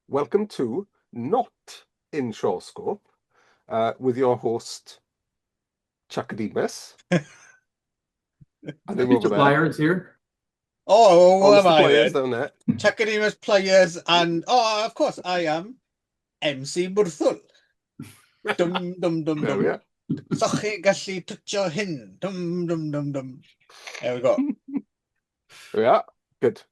welcome to Not in SHAWSCOPE with your host, Chaka Demus. And him over Mr. there. Pliers here. Oh, who am Mr. I Pliers then? down there. Chaka Demus, Pliers, and of course, I am MC Bwrthwl. Dum dum dum There we dum. are. So chi gallu twtio hyn. Dum dum dum dum. There we go. There we are. Good.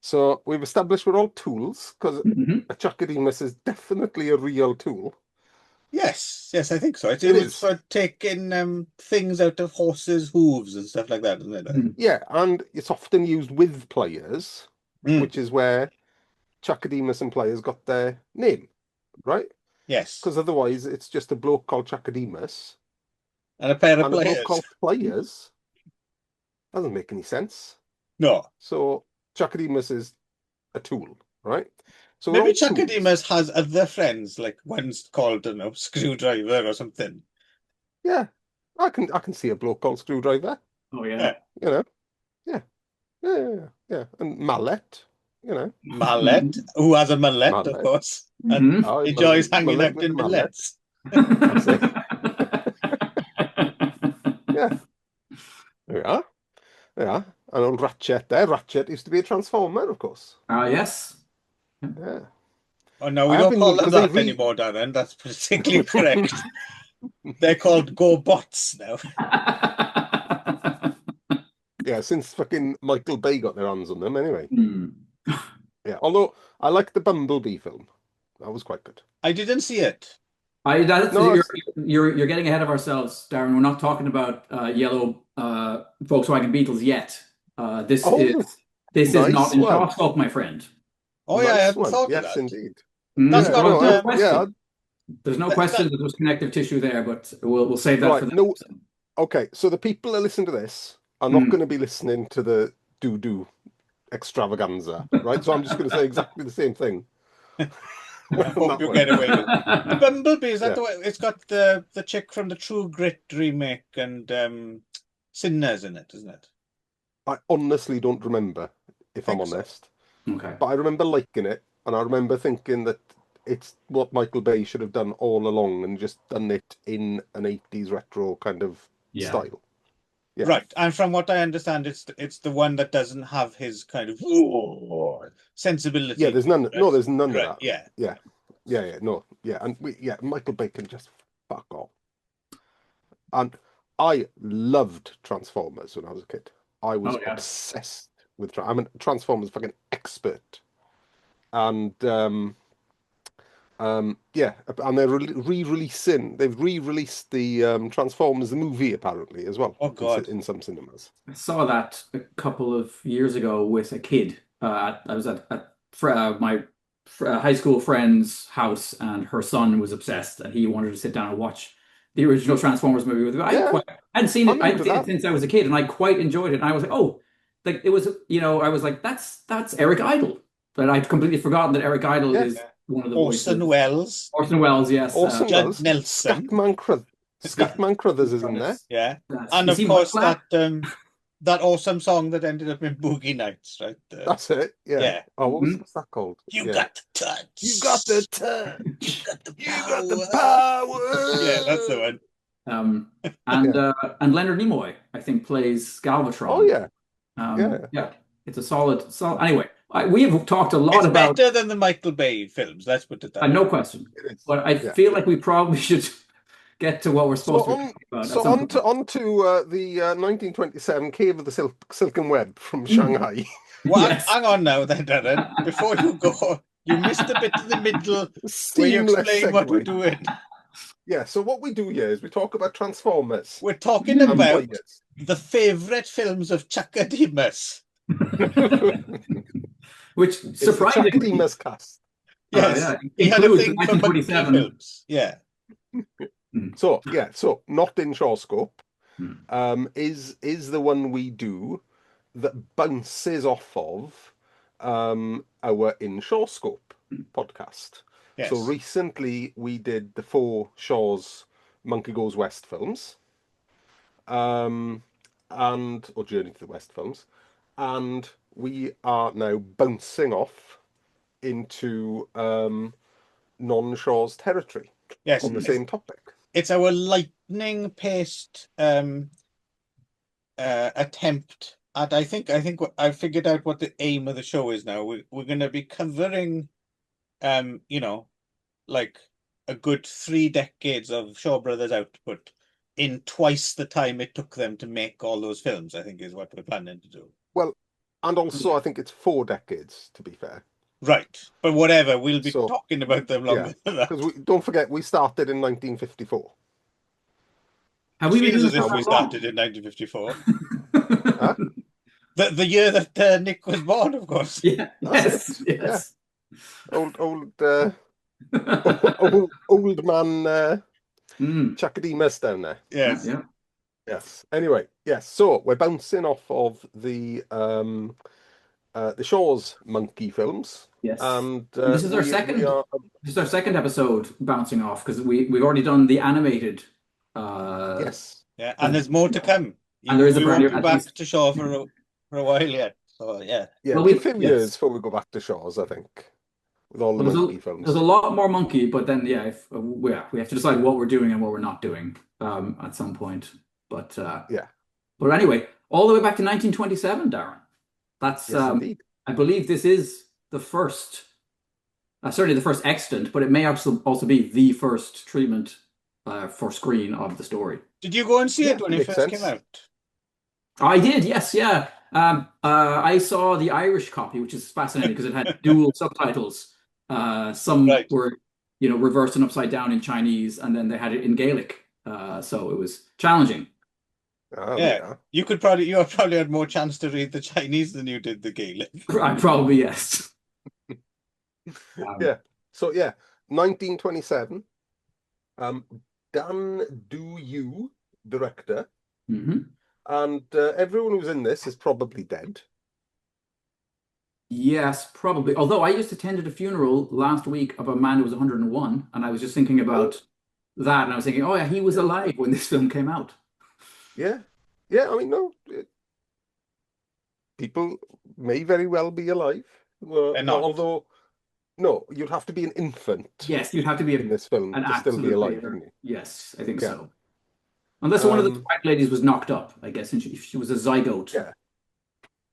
So we've established we're all tools because a Chaka Demus is definitely a real tool. Yes, I think so. It It is is. for taking things out of horses' hooves and stuff like that, isn't it? Yeah, and it's often used with pliers, which is where Chaka Demus and Pliers got their name, right? Yes. Because otherwise it's just a bloke called Chaka Demus And a pair of and a bloke pliers. called Pliers. Doesn't make any sense. No. So Chaka Demus is a tool, right? So Maybe Chaka Demus has other friends, like one's called, I don't know, Screwdriver or something. Yeah, I can see a bloke called Screwdriver. Oh yeah. You know, yeah, and Mallet. You know, Mallet, who has a mullet, Mallet. of course, and enjoys hanging out in millets. That's it. Yeah, there we are. Yeah, and old Ratchet there. Ratchet used to be a Transformer, of course. Yes. Yeah. Oh no, we don't call them that anymore, Darren. That's politically correct. They're called GoBots now. Yeah, since fucking Michael Bay got their hands on them, anyway. Yeah, although I liked the Bumblebee film. That was quite good. I didn't see it. You're getting ahead of ourselves, Darren. We're not talking about yellow Volkswagen Beetles yet. This is not in SHAWSCOPE, my friend. Oh yeah, I hadn't thought of that. Yes, indeed. That's no question. There's no question that there's connective tissue there, but we'll save that for the next episode. Okay, so the people that listen to this are not going to be listening to the doo-doo extravaganza, right? So I'm just going to say exactly the same thing. I hope you get away with it. The Bumblebee, is that the way? It's got the chick from the True Grit remake and Sinners in it, isn't it? I honestly don't remember, if I'm honest. Okay. But I remember liking it, and I remember thinking that it's what Michael Bay should have done all along and just done it in an 80s retro kind of style. Yeah. Right, and from what I understand, it's the one that doesn't have his kind of sensibility. Yeah, there's none. No, there's none of that. Yeah. And Michael Bay can just fuck off. And I loved Transformers when I was a kid. I was obsessed with. I'm a Transformers fucking expert, and and they're re-releasing. They've re-released the Transformers the movie apparently as well. Oh God! In some cinemas. I saw that a couple of years ago with a kid. I was at my high school friend's house, and her son was obsessed, and he wanted to sit down and watch the original Transformers movie with me. I hadn't seen it. I'd seen it since I was a kid, and I quite enjoyed it. And I was like, it was, I was like, that's Eric Idle. But I'd completely forgotten that Eric Idle is one of the Orson Welles. Orson Welles, yes. Judd Nelson. Scatman Crothers is in there. Yeah. And of course that awesome song that ended up in Boogie Nights, right? That's it. Yeah. Oh, what's that called? You got the touch. You got the touch. You got the power. You got the power. Yeah, that's the one. And Leonard Nimoy, I think, plays Galvatron. Oh yeah. Yeah. It's a solid. Anyway, we have talked a lot about. It's better than the Michael Bay films. Let's put it that way. No question. But I feel like we probably should get to what we're supposed to talk about. So on to the 1927 Cave of the Silken Web from Shanghai. Well, hang on now then, Darren. Before you go, you missed a bit in the middle where you explain what we're doing. Yeah, so what we do here is we talk about Transformers. We're talking about the favourite films of Chaka Demus. Which surprisingly, Chaka Demus cast. Yes, he had a thing for monkey films. Yeah. So Not in SHAWSCOPE is the one we do that bounces off of our In SHAWSCOPE podcast. Yes. So recently we did the 4 Shaw's Monkey Goes West films, or Journey to the West films, and we are now bouncing off into non-Shaw's territory Yes, on the same topic. It's our lightning-paced attempt at. I think I figured out what the aim of the show is now. We're going to be covering, like a good 3 decades of Shaw Brothers output in twice the time it took them to make all those films, I think is what we're planning to do. Well, and also I think it's 4 decades, to be fair. Right, but whatever, we'll be talking about them longer than that. Because don't forget, we started in 1954. Have we been feels doing as if we started in 1954. Huh? The year that Nick was born, of course. Yeah. That's Yes. Old man Chaka Demus down there. Yes. Yeah. Yes. Anyway, yes. So we're bouncing off of the Shaw's monkey films. Yes. And this is our second. This is our second episode bouncing off because we've already done the animated. Yes. Yeah, and there's more to come. And there is a brand new. We won't be back to Shaw for a while yet. So yeah. Yeah. Well, a few years before we go back to Shaw's, I think, with all the monkey films. There's a lot more monkey, but then we have to decide what we're doing and what we're not doing at some point. But yeah. But anyway, all the way back to 1927, Darren. That's indeed. I believe this is the first, certainly the first extant, but it may also be the first treatment for screen of the story. Did you go and see it when it first came out? I did, yes, yeah. I saw the Irish copy, which is fascinating because it had dual subtitles. Some were, reversed and upside down in Chinese, and then they had it in Gaelic. So it was challenging. Oh, yeah, you probably had more chance to read the Chinese than you did the Gaelic. Probably yes. Yeah. So 1927. Dan Du, director, and everyone who's in this is probably dead. Yes, probably. Although I just attended a funeral last week of a man who was 101, and I was just thinking about that, and I was thinking, oh yeah, he was alive when this film came out. Yeah. Yeah, I mean, no, people may very well be alive. Although, no, you'd have to be an infant. Yes, you'd have to be in this film to still be alive, wouldn't you? Yes, I think so. Unless one of the white ladies was knocked up, I guess, and she was a zygote. Yeah.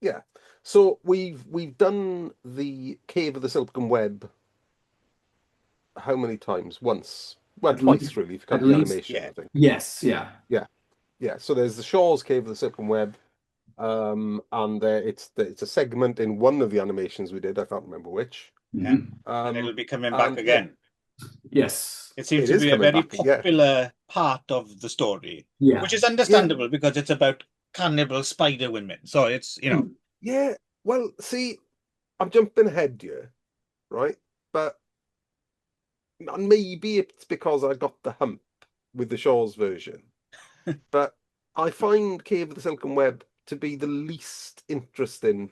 Yeah. So we've done the Cave of the Silken Web how many times? Once. Well, twice, really, if you count the animation, I think. Yes, yeah. Yeah. Yeah, so there's the Shaw's Cave of the Silken Web, and it's a segment in one of the animations we did. I can't remember which. Yeah, and it'll be coming back again. Yes, it seems to be a very popular part of the story. Yeah, which is understandable because it's about cannibal spider women. So it's Yeah, well, see, I'm jumping ahead here, right? But maybe it's because I got the hump with the Shaw's version. But I find Cave of the Silken Web to be the least interesting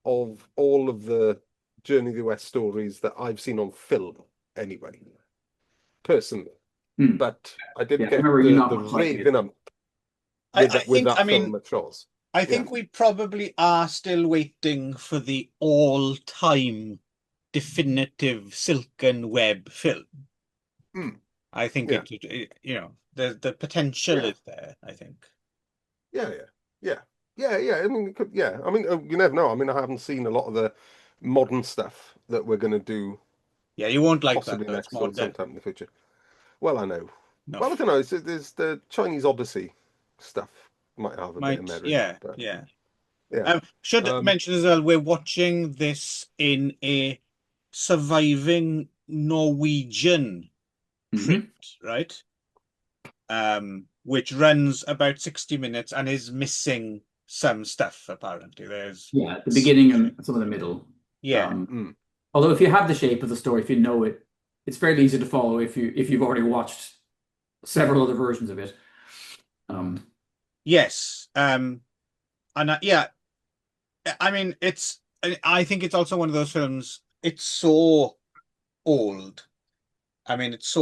of all of the Journey to the West stories that I've seen on film, anyway, personally. But I didn't get the raving up with that film at Shaw's. I think we probably are still waiting for the all-time definitive Silken Web film. I think the potential is there, I think. Yeah. I mean, you never know. I mean, I haven't seen a lot of the modern stuff that we're going to do. Yeah, you won't like possibly that. Next or sometime in the future. Well, I know. No. Well, I don't know. There's the Chinese Odyssey stuff might have a bit of merit. Yeah. Should mention as well, we're watching this in a surviving Norwegian print, right? Which runs about 60 minutes and is missing some stuff, apparently. There's the beginning and some of the middle. Yeah. Although if you have the shape of the story, if you know it, it's fairly easy to follow if you've already watched several other versions of it. Yes. I mean, I think it's also one of those films. It's so old. I mean, it's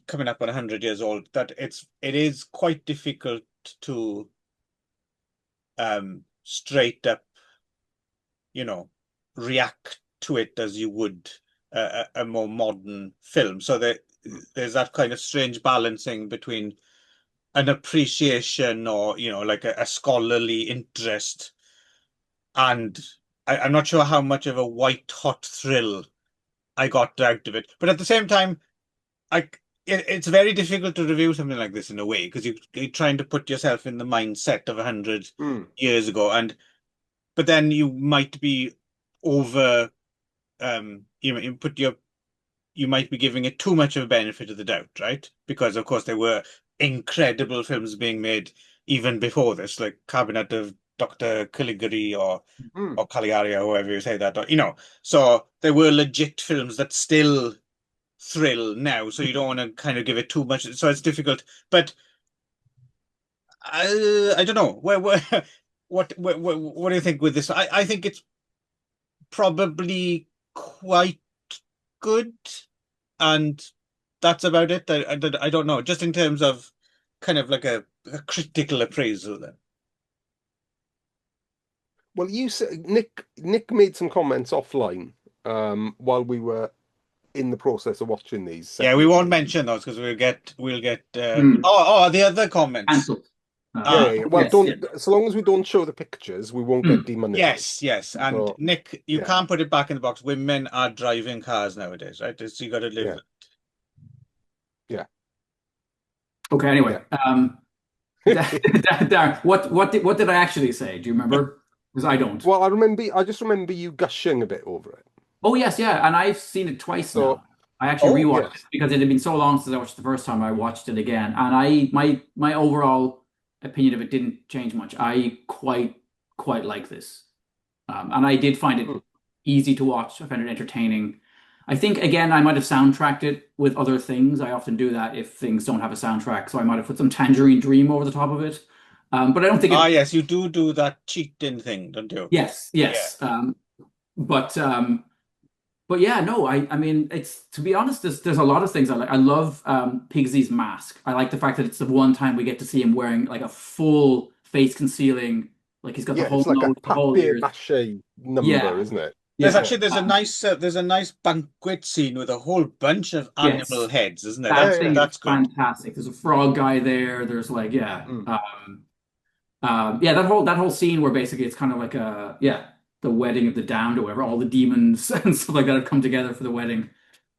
coming up on 100 years old that it is quite difficult to straight up, react to it as you would a more modern film. So there's that kind of strange balancing between an appreciation or, like a scholarly interest. And I'm not sure how much of a white hot thrill I got out of it. But at the same time, it's very difficult to review something like this in a way, because you're trying to put yourself in the mindset of 100 years ago. But then you might be over, you might be giving it too much of a benefit of the doubt, right? Because of course there were incredible films being made even before this, like Cabinet of Dr. Caligari or Caligari, or however you say that, so there were legit films that still thrill now, so you don't want to kind of give it too much, so it's difficult. But I don't know what do you think with this? I think it's probably quite good, and that's about it. I don't know, just in terms of kind of like a critical appraisal then. Well, you said Nick made some comments offline while we were in the process of watching these. Yeah, we won't mention those because we'll get the other comments. Yeah. Well, so long as we don't show the pictures, we won't get demonetized. Yes. And so, Nick, you can't put it back in the box. Women are driving cars nowadays, right? So you got to live with it. Yeah. Okay. Anyway, Darren, what did I actually say? Do you remember? Because I don't. Well, I just remember you gushing a bit over it. Oh yes, yeah, and I've seen it twice now. I actually rewatched it because it had been so long since I watched the first time. I watched it again, and my overall opinion of it didn't change much. I quite like this, and I did find it easy to watch. I found it entertaining. I think again I might have soundtracked it with other things. I often do that if things don't have a soundtrack, so I might have put some Tangerine Dream over the top of it. But I don't think. Yes, you do that cheating thing, don't you? Yes. Yeah. But yeah, no, I mean, it's, to be honest, there's a lot of things I like. I love Pigsy's mask. I like the fact that it's the one time we get to see him wearing like a full face concealing, like he's got the whole it's like nose, a papier-mâché number, isn't it? There's a nice banquet scene with a whole bunch of animal heads, isn't it? That's fantastic. There's a frog guy there. There's like that whole scene where basically it's kind of like the wedding of the damned or whatever, all the demons and stuff like that have come together for the wedding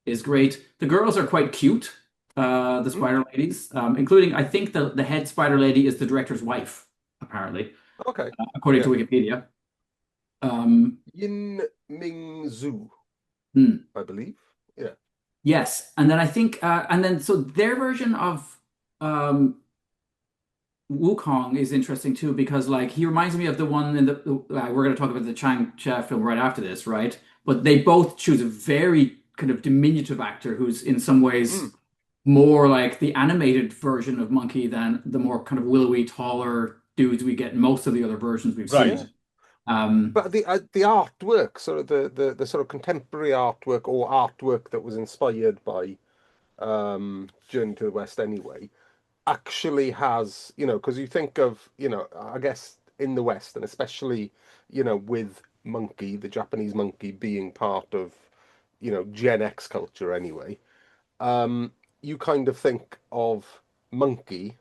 is great. The girls are quite cute, the spider ladies, including, I think the head spider lady is the director's wife, apparently. Okay. According to Wikipedia. Yin Ming Zhu, I believe. Yeah. Yes. And then I think, so their version of Wukong is interesting too, because like he reminds me of the one in we're going to talk about the Chang-Cha film right after this, right? But they both choose a very kind of diminutive actor who's in some ways more like the animated version of Monkey than the more kind of willowy, taller dudes we get in most of the other versions we've seen. But the artwork, sort of the sort of contemporary artwork or artwork that was inspired by Journey to the West anyway, actually has, because you think of, I guess in the West, and especially, with Monkey, the Japanese Monkey being part of, Gen X culture anyway, you kind of think of Monkey,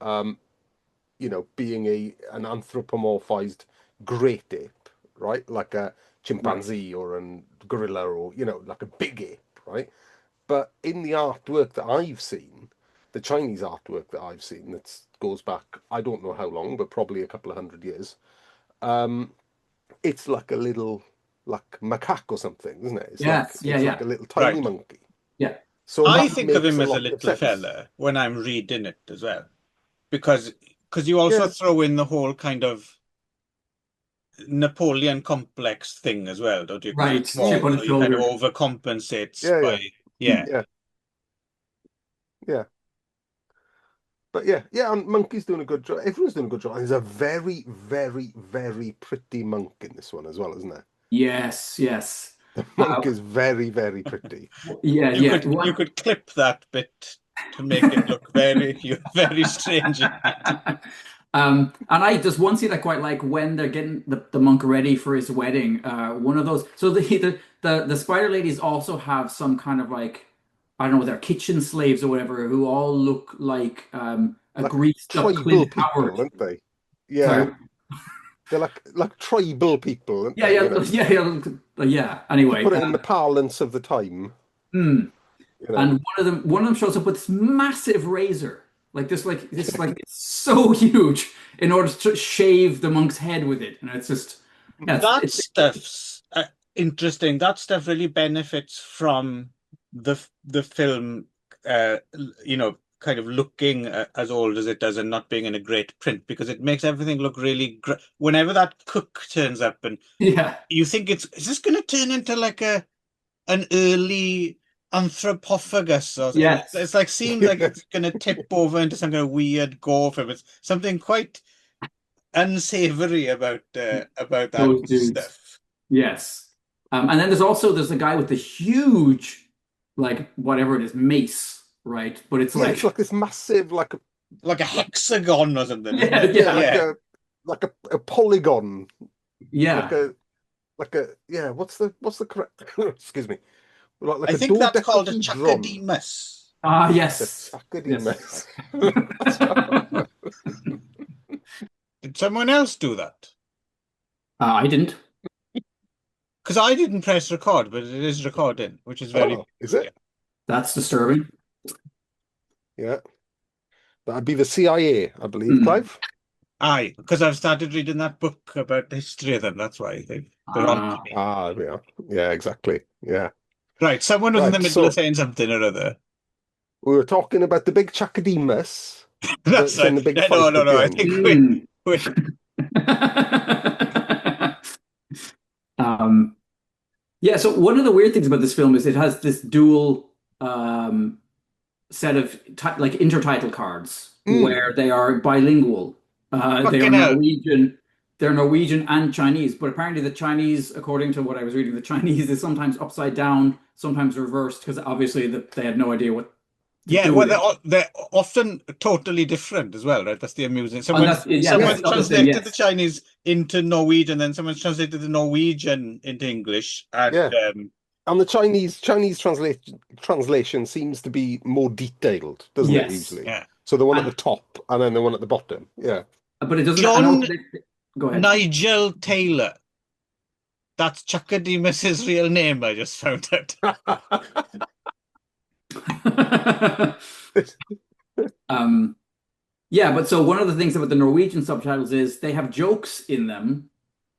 being an anthropomorphized great ape, right? Like a chimpanzee or a gorilla or, like a big ape, right? But in the artwork that I've seen, the Chinese artwork that I've seen that goes back, I don't know how long, but probably a couple of 100 years. It's like a little, like macaque or something, isn't it? It's like a little tiny monkey. Yeah. So I think of him as a little fella when I'm reading it as well, because you also throw in the whole kind of Napoleon complex thing as well, don't you? Right. Chip on his shoulder. Kind of overcompensates by But and Monkey's doing a good job. Everyone's doing a good job. And there's a very, very, very pretty monk in this one as well, isn't there? Yes. The monk is very, very pretty. You could clip that bit to make it look very strange. And I just one scene I quite like when they're getting the monk ready for his wedding. One of those. So the spider ladies also have some kind of like I don't know, they're kitchen slaves or whatever who all look like a Like greased up tribal Clint people, Howard. aren't they? Yeah, Sorry. they're like tribal people, aren't Yeah, they? yeah, You know, yeah, yeah. Yeah. to Anyway, put it in the parlance of the time, hmm. you know. And one of them shows up with this massive razor, it's so huge in order to shave the monk's head with it, and it's just yeah, That stuff's interesting. That stuff really benefits from the film, kind of looking as old as it does and not being in a great print because it makes everything look really great. Whenever that cook turns up and yeah, you think is this going to turn into like an early anthropophagus or something? yes, It's like seems like it's going to tip over into some kind of weird gore film. It's something quite unsavory about that those dudes, stuff. yes. And then there's a guy with the huge like whatever it is mace, right? But it's Yeah, it's like like this massive, Like a hexagon or something, isn't yeah, it? yeah, yeah, a polygon, like yeah. a yeah. What's the correct? Excuse me. Like I a think that's called a Chaka dodecahedron. Demus. Ah, The yes, Chaka yes. Demus. Did someone else do that? I didn't. Because I didn't press record, but it is recording, which is very Oh, is peculiar. it? That's disturbing. Yeah, that'd be the CIA, I believe, Hmm. Clive. Aye, because I've started reading that book about the history of them. That's why they're on to me. Yeah, yeah, exactly. Yeah, Right, someone was in the right. middle of So saying something or other. we were talking about the big Chaka Demus That's that's in right. the big No, fight no, at no. the I end. think Hmm. we Um, yeah, so one of the weird things about this film is it has this dual set of like intertitle cards Mm, where they are bilingual. They are fucking hell. Norwegian. They're Norwegian and Chinese, but apparently the Chinese, according to what I was reading, the Chinese is sometimes upside down, sometimes reversed, because obviously they had no idea what to Yeah, do well, with it. they're often totally different as well, right? That's the amusing. And that's yeah, that's yeah, Someone's the other thing. translated the Yes, Chinese into Norwegian, then someone's translated the Norwegian into English, and yeah. And the Chinese translation seems to be more detailed, doesn't it, yes, usually? yeah. So the one at and the top and then the one at the bottom. Yeah. but it doesn't. I know. John Go ahead. Nigel Taylor. That's Chaka Demus's real name. I just found out. Um, yeah, but so one of the things about the Norwegian subtitles is they have jokes in them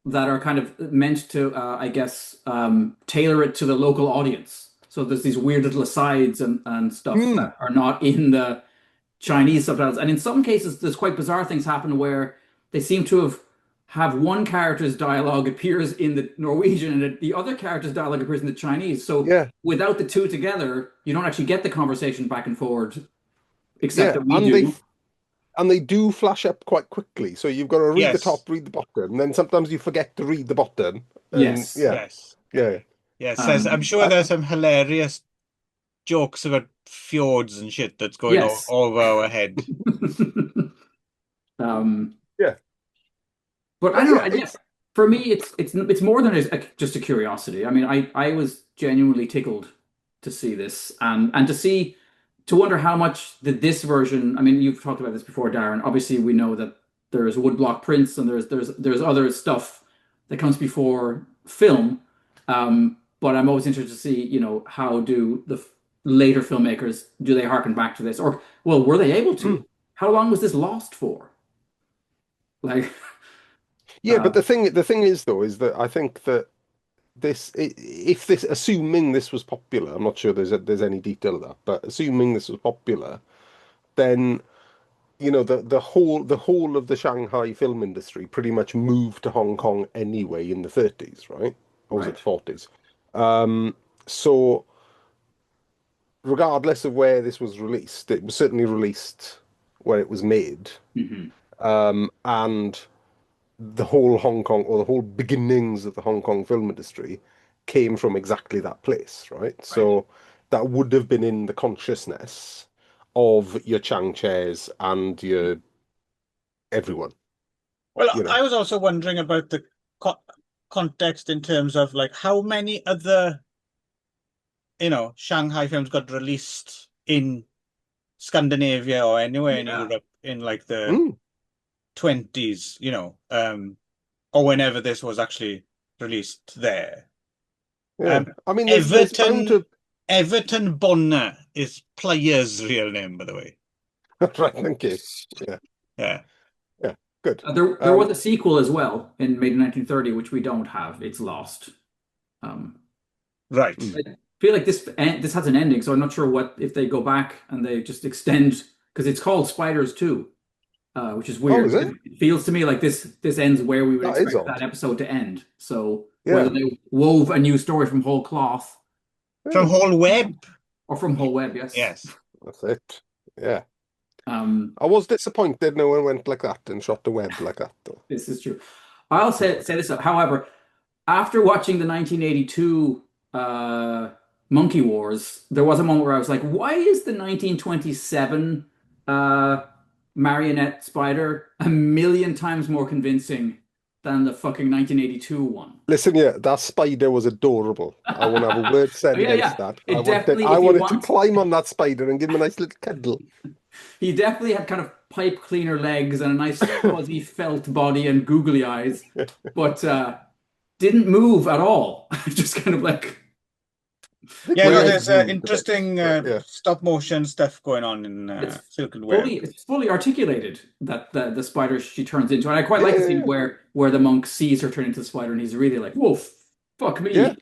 that are kind of meant to, I guess, tailor it to the local audience. So there's these weird little asides and stuff Mm, that are not in the Chinese subtitles. And in some cases, there's quite bizarre things happen where they seem to have one character's dialogue appears in the Norwegian and the other character's dialogue appears in the Chinese. So yeah, without the two together, you don't actually get the conversation back and forward, except yeah. that we do. And they do flash up quite quickly. So you've got to read the Yes, top, read the bottom, and then sometimes you forget to read the bottom. And Yes. yeah, yes, yeah. yes. I'm Um, sure I, there's some hilarious jokes about fjords and shit that's going yes. over our head. um, yeah. but I But don't yeah, know. Yeah, for me, it's more than just a curiosity. I mean, I was genuinely tickled to see this and to wonder how much did this version. I mean, you've talked about this before, Darren. Obviously, we know that there's woodblock prints and there's other stuff that comes before film. But I'm always interested to see, how do the later filmmakers do they harken back to this, or well, were they able mm, to? How long was this lost for? Like, yeah. But uh, the thing is though, is that I think that if this, assuming this was popular, I'm not sure there's any detail of that, but assuming this was popular, then the whole of the Shanghai film industry pretty much moved to Hong Kong anyway in the 30s, right? Or was it right. the 40s? So regardless of where this was released, it was certainly released where it was made. Hmm. And the whole Hong Kong, or the whole beginnings of the Hong Kong film industry, came from exactly that place, right? Right. So that would have been in the consciousness of your Chang Chairs and your everyone. Well, You know, I was also wondering about the context in terms of like how many other, Shanghai films got released in Scandinavia or anywhere in Europe in like the 20s, or whenever this was actually released there. yeah. I mean, there's bound to... Everton Bonner is Pliers' real name, by the way. Right, thank you. Yeah. Yeah. Yeah, good. There was a sequel as well in made in 1930, which we don't have. It's lost. Right. I feel like this has an ending, so I'm not sure what if they go back and they just extend, because it's called Spiders 2, which is weird. Oh, is it? It feels to me like this ends where we would That is expect odd. that episode to end. So Yeah. whether they wove a new story from whole cloth, from whole web, or from whole web, yes. Yes. That's it. Yeah. I was disappointed no one went like that and shot the web like that, though. This is true. I'll say this. However, after watching the 1982 Monkey Wars, there was a moment where I was like, why is the 1927 marionette spider a million times more convincing than the fucking 1982 one? Listen, yeah, that spider was adorable. I want to have a word said against that. I wanted to climb on that spider and give him a nice little cuddle. He definitely had kind of pipe cleaner legs and a nice fuzzy felt body and googly eyes, but didn't move at all. Just kind of like... Yeah, there's interesting stop motion stuff going on in Silken Web. It's fully articulated, that the spider she turns into, and I quite like the scene where the monk sees her turn into the spider, and he's really like, "Whoa, fuck me!" Yeah.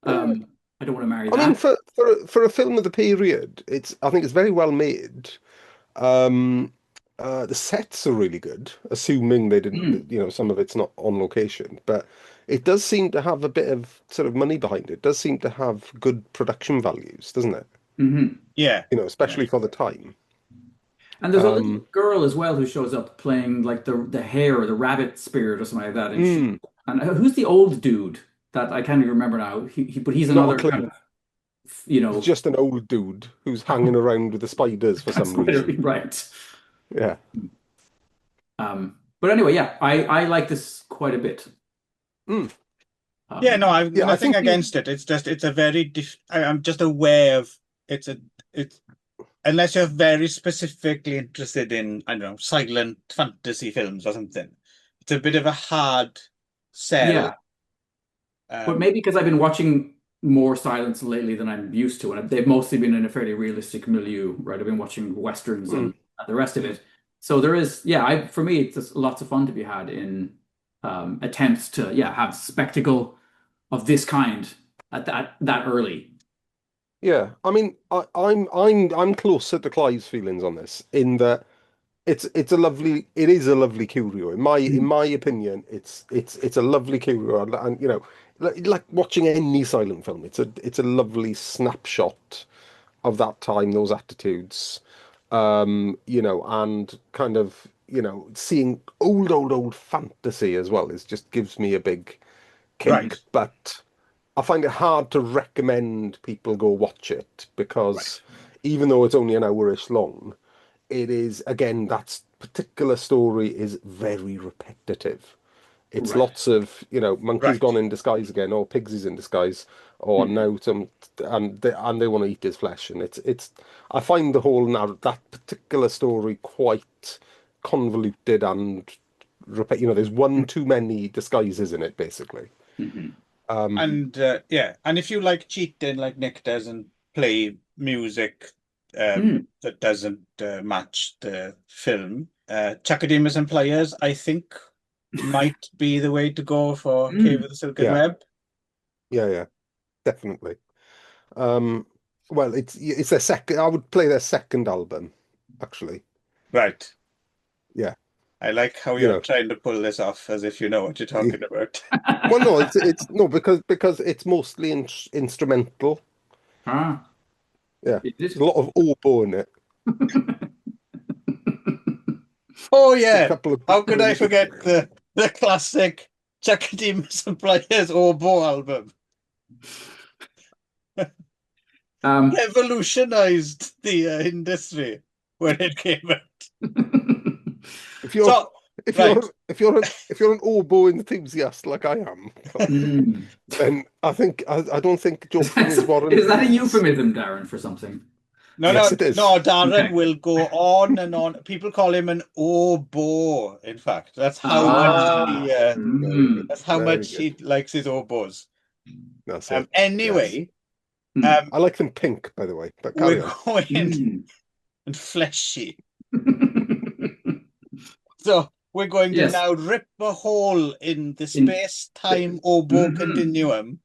I don't want to marry that. I mean, for a film of the period, I think it's very well made. The sets are really good, assuming they didn't, some of it's not on location, but it does seem to have a bit of sort of money behind it. It does seem to have good production values, doesn't it? Mm-hmm. Yeah. Especially for the time. And there's a little girl as well who shows up playing like the hare or the rabbit spirit or something like that. And who's the old dude that I can't even remember now? But he's another kind of, He's just an old dude who's hanging around with the spiders for some reason. Right. Yeah. But anyway, yeah, I like this quite a bit. Yeah, no, I've nothing against it. It's just it's a very I'm just aware of it's unless you're very specifically interested in, I don't know, silent fantasy films or something. It's a bit of a hard sell. Yeah. But maybe because I've been watching more silence lately than I'm used to, and they've mostly been in a fairly realistic milieu, right? I've been watching westerns and the rest of it. So there is, for me, it's just lots of fun to be had in attempts to, have spectacle of this kind at that early. Yeah, I mean, I'm closer to Clive's feelings on this in that it is a lovely curio. In my opinion, it's a lovely curio, and like watching any silent film, it's a lovely snapshot of that time, those attitudes, and kind of seeing old fantasy as well just gives me a big kick. Right. But I find it hard to recommend people go watch it because even though it's only an hour-ish long, it is, again, that particular story is very repetitive. It's lots of, monkey's gone in disguise again, or pigs is in disguise, or now and they want to eat his flesh, and it's. I find the whole that particular story quite convoluted and there's one too many disguises in it, basically. And if you like cheating like Nick does and play music that doesn't match the film, Chaka Demus and Pliers, I think, might be the way to go for Cave of the Silken Web. Yeah, definitely. Well, it's their second. I would play their second album, actually. Right. Yeah. I like how you're trying to pull this off as if you know what you're talking about. Well, no, it's no because it's mostly instrumental. Ah. Yeah, there's a lot of oboe in it. Oh yeah, how could I forget the classic Chaka Demus and Pliers oboe album? Revolutionized the industry when it came out. if you're an oboe enthusiast like I am, then I don't think joking is warranted. Is that a euphemism, Darren, for something? Yes, it is. No, Darren will go on and on. People call him an oboe. In fact, that's how much he likes his oboes. That's it. Anyway, I like them pink, by the way. But we're going and fleshy. So we're going to now rip a hole in the space-time oboe continuum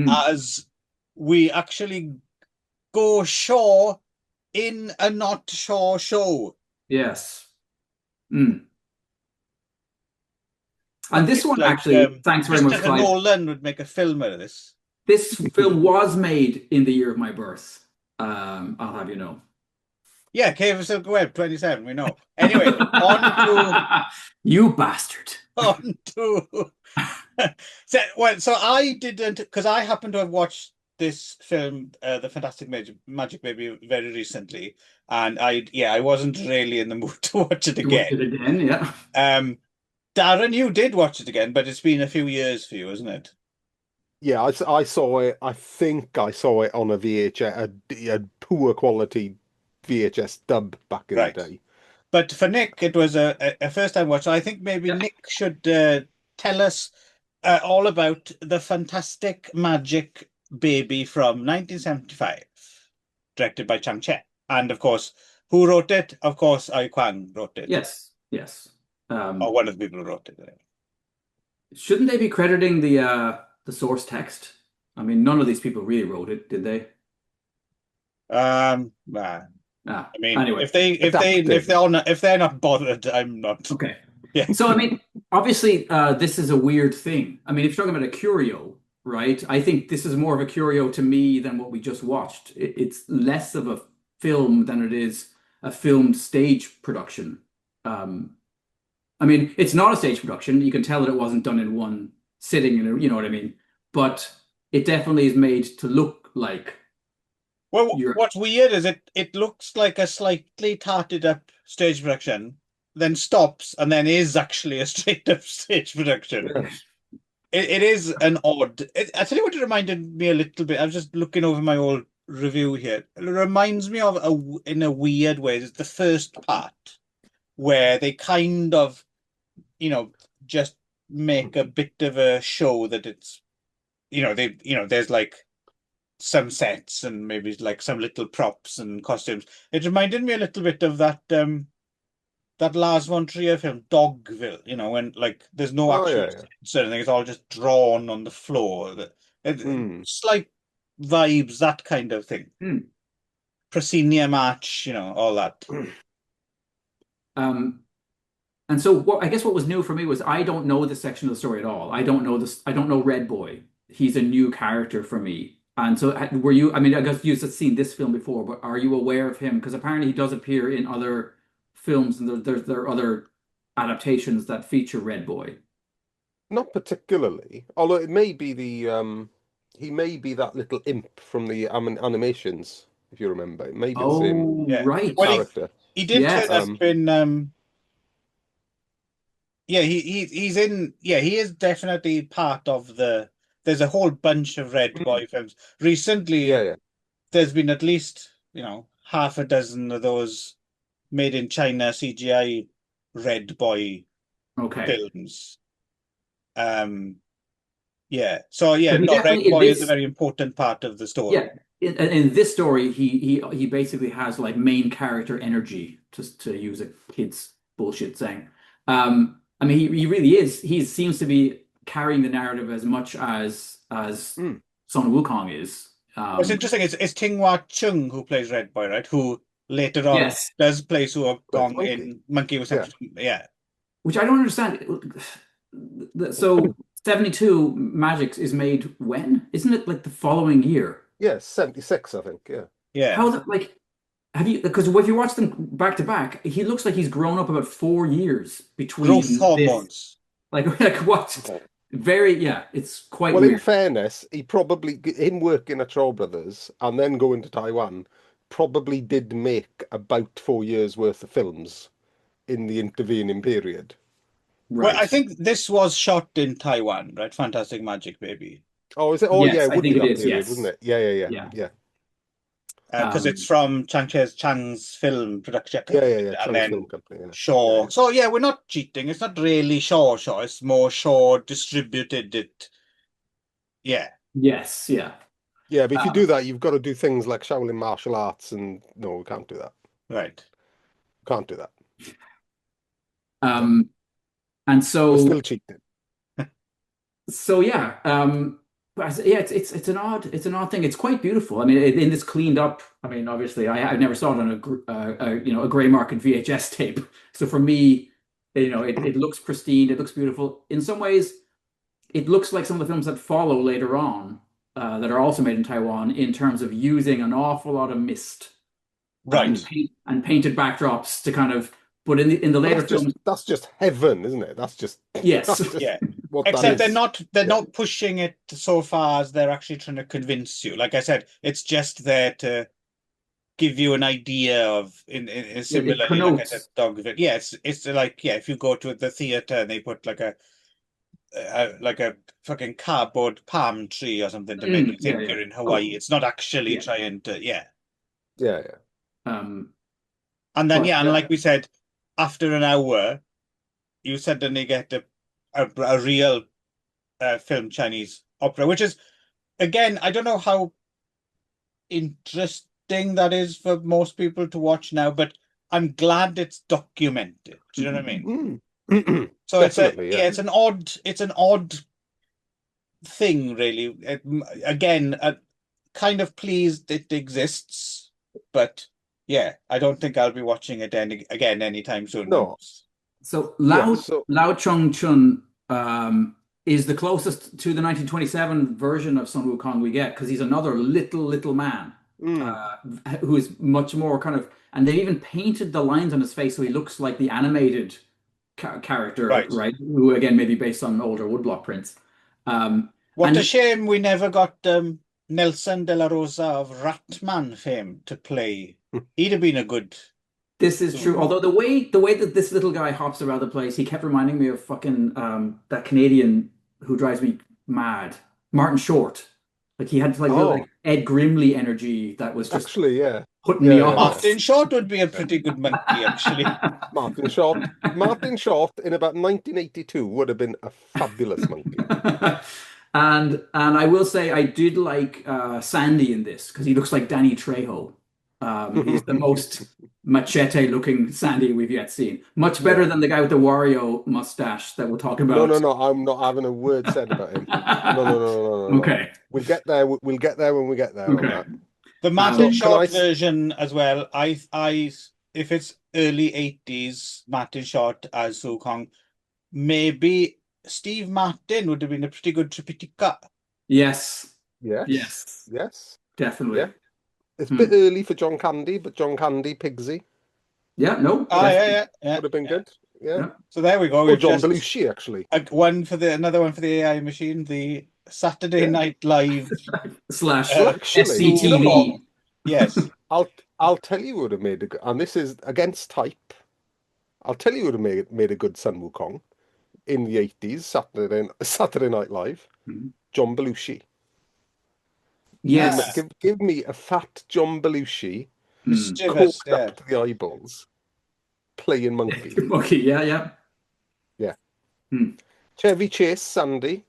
as we actually go Shaw in a not Shaw show. Yes. And this one actually, thanks very much, Christopher Nolan would make a film out of this. This film was made in the year of my birth. I'll have you know. Yeah, Cave of Silk Web 27, we know. Anyway, on to you bastard. On to so I didn't, because I happen to have watched this film, The Fantastic Magic Baby, very recently, and I wasn't really in the mood to watch it again. Watch it again, yeah. Darren, you did watch it again, but it's been a few years for you, isn't it? Yeah, I saw it. I think I saw it on a VHS, a poor quality VHS dub back in the day. But for Nick, it was a first time watch. I think maybe Nick should tell us all about The Fantastic Magic Baby from 1975, directed by Chang Che. And of course, who wrote it? Of course, Ai Kwang wrote it. Yes. Or one of the people who wrote it. Shouldn't they be crediting the source text? I mean, none of these people really wrote it, did they? I mean, anyway, if they're not bothered, I'm not. Okay. Yeah. So I mean, obviously, this is a weird thing. I mean, if you're talking about a curio, right? I think this is more of a curio to me than what we just watched. It's less of a film than it is a filmed stage production. I mean, it's not a stage production. You can tell that it wasn't done in one sitting, you know what I mean? But it definitely is made to look like. Well, what's weird is it looks like a slightly tarted up stage production, then stops, and then is actually a straight up stage production. It is an odd. I tell you what, it reminded me a little bit. I was just looking over my old review here. It reminds me of in a weird way. It's the first part where they kind of, just make a bit of a show that it's, there's like some sets and maybe like some little props and costumes. It reminded me a little bit of that Lars von Trier film Dogville, when like there's no actual sets or anything, it's all just drawn on the floor. Slight vibes, that kind of thing. Proscenium Arch, all that. And so I guess what was new for me was I don't know this section of the story at all. I don't know this. I don't know Red Boy. He's a new character for me. And so were you, I mean, I guess you've seen this film before, but are you aware of him? Because apparently he does appear in other films and there are other adaptations that feature Red Boy. Not particularly, although it may be he may be that little imp from the animations, if you remember. It may be the same right. character. He did turn up in he's in he is definitely part of there's a whole bunch of Red Boy films. Recently there's been at least, half a dozen of those made in China CGI Red Boy films. So Red Boy is a very important part of the story. Yeah. In this story, he basically has like main character energy, just to use a kid's bullshit saying. I mean, he really is. He seems to be carrying the narrative as much as Sun Wukong is. What's interesting is Ting Hua Chung, who plays Red Boy, right? Who later on does play Sun Wukong in Monkey with Which I don't understand. So 72 Magics is made when? Isn't it like the following year? Yes, 76, I think. Yeah. How like have you? Because if you watch them back to back, he looks like he's grown up about 4 years between growth hormones. Like what? Very it's quite well. Weird. In fairness, him working at Shaw Brothers and then going to Taiwan probably did make about 4 years worth of films in the intervening period. Well, I think this was shot in Taiwan, right? Fantastic Magic Baby. Oh, is it? Oh, Yes, yeah, it I would think be it that is, period, yes. wouldn't it? Yeah. Because it's from Chang's film production Yeah, company, and Chang's then film company. Yeah. Shaw. So yeah, we're not cheating. It's not really Shaw. It's more Shaw distributed it. Yeah. Yes, yeah. Yeah, but if you do that, you've got to do things like Shaolin martial arts, and no, we can't do that. Right. Can't do that. And so we're still cheating. So yeah, yeah, it's an odd thing. It's quite beautiful. I mean, in this cleaned up. I mean, obviously, I never saw it on a gray market VHS tape. So for me, it looks pristine. It looks beautiful. In some ways, it looks like some of the films that follow later on that are also made in Taiwan in terms of using an awful lot of mist, right, and painted backdrops to kind of. But in the later films, that's just heaven, isn't it? That's just yes, that's just yeah. What Except that is. they're not pushing it so far as they're actually trying to convince you. Like I said, it's just there to give you an idea of in similarly like I said, Dogville. Yeah, it's like if you go to the theater and they put like a fucking cardboard palm tree or something to make you think you're in Hawaii. It's not actually trying to Yeah. And then and like we said, after an hour, you suddenly get a real film Chinese opera, which is, again, I don't know how interesting that is for most people to watch now, but I'm glad it's documented. Do you know what I mean? So it's an odd thing, really. Again, kind of pleased it exists, but yeah, I don't think I'll be watching it again anytime soon. No. So Lao Chong-chun is the closest to the 1927 version of Sun Wukong we get, because he's another little man who is much more kind of, and they even painted the lines on his face so he looks like the animated character, right? Who again may be based on older woodblock prints. What a shame we never got Nelson de la Rosa of Ratman fame to play. He'd have been a good. This is true. Although the way that this little guy hops around the place, he kept reminding me of fucking that Canadian who drives me mad, Martin Short. Like he had like Ed Grimley energy that was just actually putting me off. Martin Short would be a pretty good monkey, actually. Martin Short in about 1982 would have been a fabulous monkey. And I will say I did like Sandy in this because he looks like Danny Trejo. He's the most machete-looking Sandy we've yet seen. Much better than the guy with the Wario mustache that we're talking about. No. I'm not having a word said about him. No. Okay. We'll get there. We'll get there when we get there. Okay. The Martin Short version as well. I if it's early 80s Martin Short as Wukong, maybe Steve Martin would have been a pretty good Tripitaka. Yes. Definitely. Yeah. It's a bit early for John Candy, but John Candy, Pigsy. Yeah, no. Yeah. Would have been good. Yeah. So there we go. Or John Belushi, actually. Another one for the AI machine, the Saturday Night Live / SCTV. Yes. I'll tell you who would have made and this is against type. I'll tell you who would have made a good Sun Wukong in the 80s, Saturday Night Live. John Belushi. Yes. Give me a fat John Belushi, mischievous, up to the eyeballs, playing monkey. Monkey, yeah. Chevy Chase, Sandy.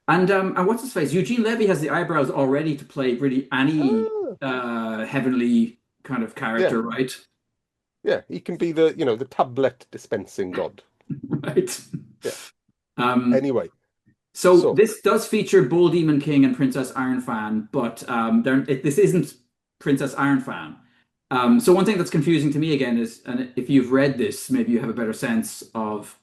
And what's his face? Eugene Levy has the eyebrows already to play really Annie heavenly kind of character, right? Yeah, he can be the tablet dispensing god. Right. Yeah. Anyway. So this does feature Bull Demon King and Princess Iron Fan, but this isn't Princess Iron Fan. So one thing that's confusing to me again is, and if you've read this, maybe you have a better sense of.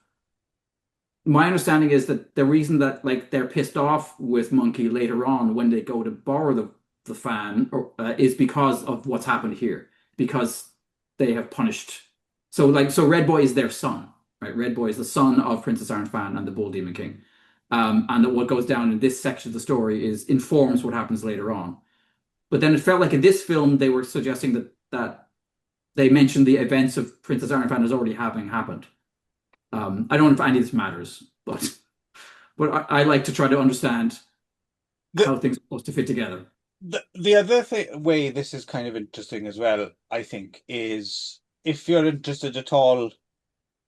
My understanding is that the reason that they're pissed off with Monkey later on when they go to borrow the fan is because of what's happened here, because they have punished. So Red Boy is their son, right? Red Boy is the son of Princess Iron Fan and the Bull Demon King. And what goes down in this section of the story informs what happens later on. But then it felt like in this film they were suggesting that they mentioned the events of Princess Ironfan as already having happened. I don't know if any of this matters, but I like to try to understand how things are supposed to fit together. The other way this is kind of interesting as well, I think, is if you're interested at all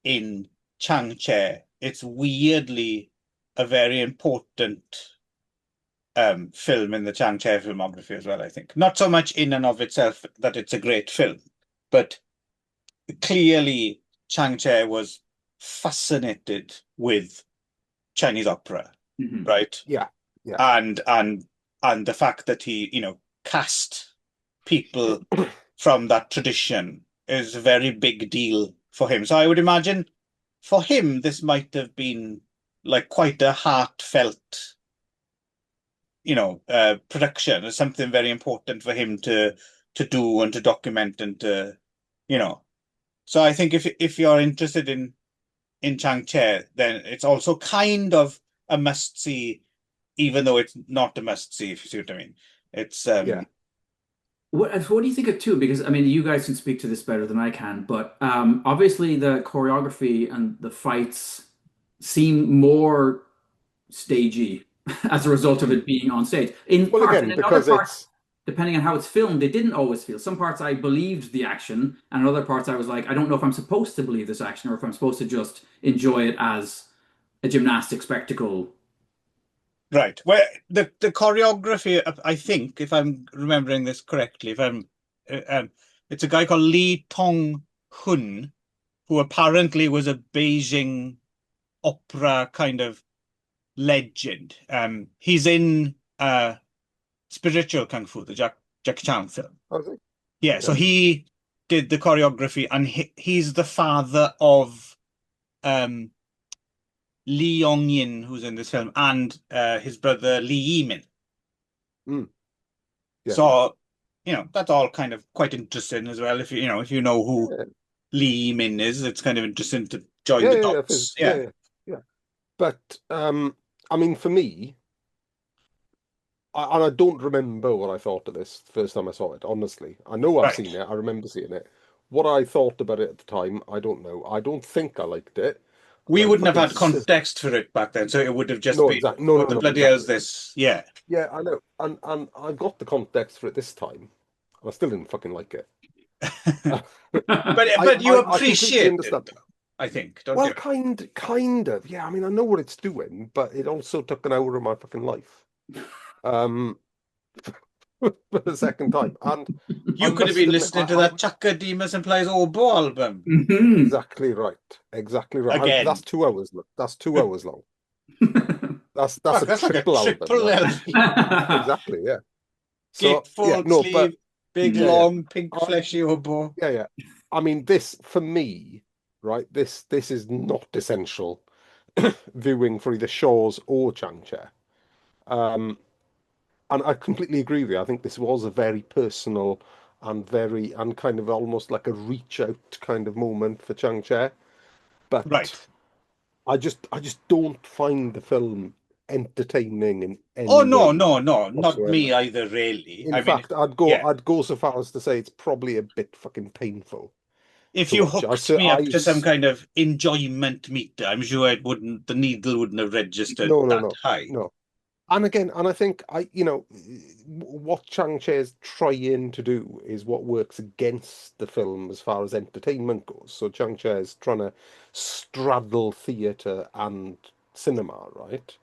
in Changche, it's weirdly a very important film in the Changche filmography as well, I think. Not so much in and of itself that it's a great film, but clearly Changche was fascinated with Chinese opera, right? Yeah. And the fact that he, cast people from that tradition is a very big deal for him. So I would imagine for him, this might have been like quite a heartfelt, production. It's something very important for him to do and to document and to, So I think if you're interested in Changche, then it's also kind of a must see, even though it's not a must see, if you see what I mean. It's What do you think of too? Because I mean, you guys can speak to this better than I can, but obviously the choreography and the fights seem more stagey as a result of it being on stage. In Well, parts, again, and in other because parts, depending on how it's filmed, they didn't always feel. Some parts I believed the action, and in other parts I was like, I don't know if I'm supposed to believe this action or if I'm supposed to just enjoy it as a gymnastic spectacle. right. Well, the choreography, I think, if I'm remembering this correctly, it's a guy called Lee Tong Hun, who apparently was a Beijing opera kind of legend. He's in Spiritual Kung Fu, the Jackie Chan film. okay. Yeah, so he did the choreography, and he's the father of Lee Yong-yin, who's in this film, and his brother Lee Yimin. Yeah. So, that's all kind of quite interesting as well. If you know who Lee Yimin is, it's kind of interesting to join the dots. Yeah. But I mean, for me, and I don't remember what I thought of this the first time I saw it, honestly. I know I've seen it. I remember seeing it. What I thought about it at the time, I don't know. I don't think I liked it. We wouldn't have had context for it back then, so it would have just been, exactly. what the bloody hell is this? Yeah. Yeah, I know. And I got the context for it this time, and I still didn't fucking like it. But you appreciate it, I think, don't you? Well, kind of. Yeah, I mean, I know what it's doing, but it also took an hour of my fucking life. For the second time. And you could have been listening to that Chaka Demus and Pliers Oboe album. Exactly right. Again. That's 2 hours. That's 2 hours long. That's a triple like a triple album. Exactly, yeah. So sleeve, big long pink fleshy oboe. Yeah. I mean, this for me, right? This is not essential viewing for either Shaw's or Changche. And I completely agree with you. I think this was a very personal and kind of almost like a reach out kind of moment for Changche. But I just don't find the film entertaining in any way. No, not me either, really. In fact, I'd go so far as to say it's probably a bit fucking painful. If you hooked me up to some kind of enjoyment meter, I'm sure the needle wouldn't have registered that high. No. And again, I think what Changche is trying to do is what works against the film as far as entertainment goes. So Changche is trying to straddle theatre and cinema, right?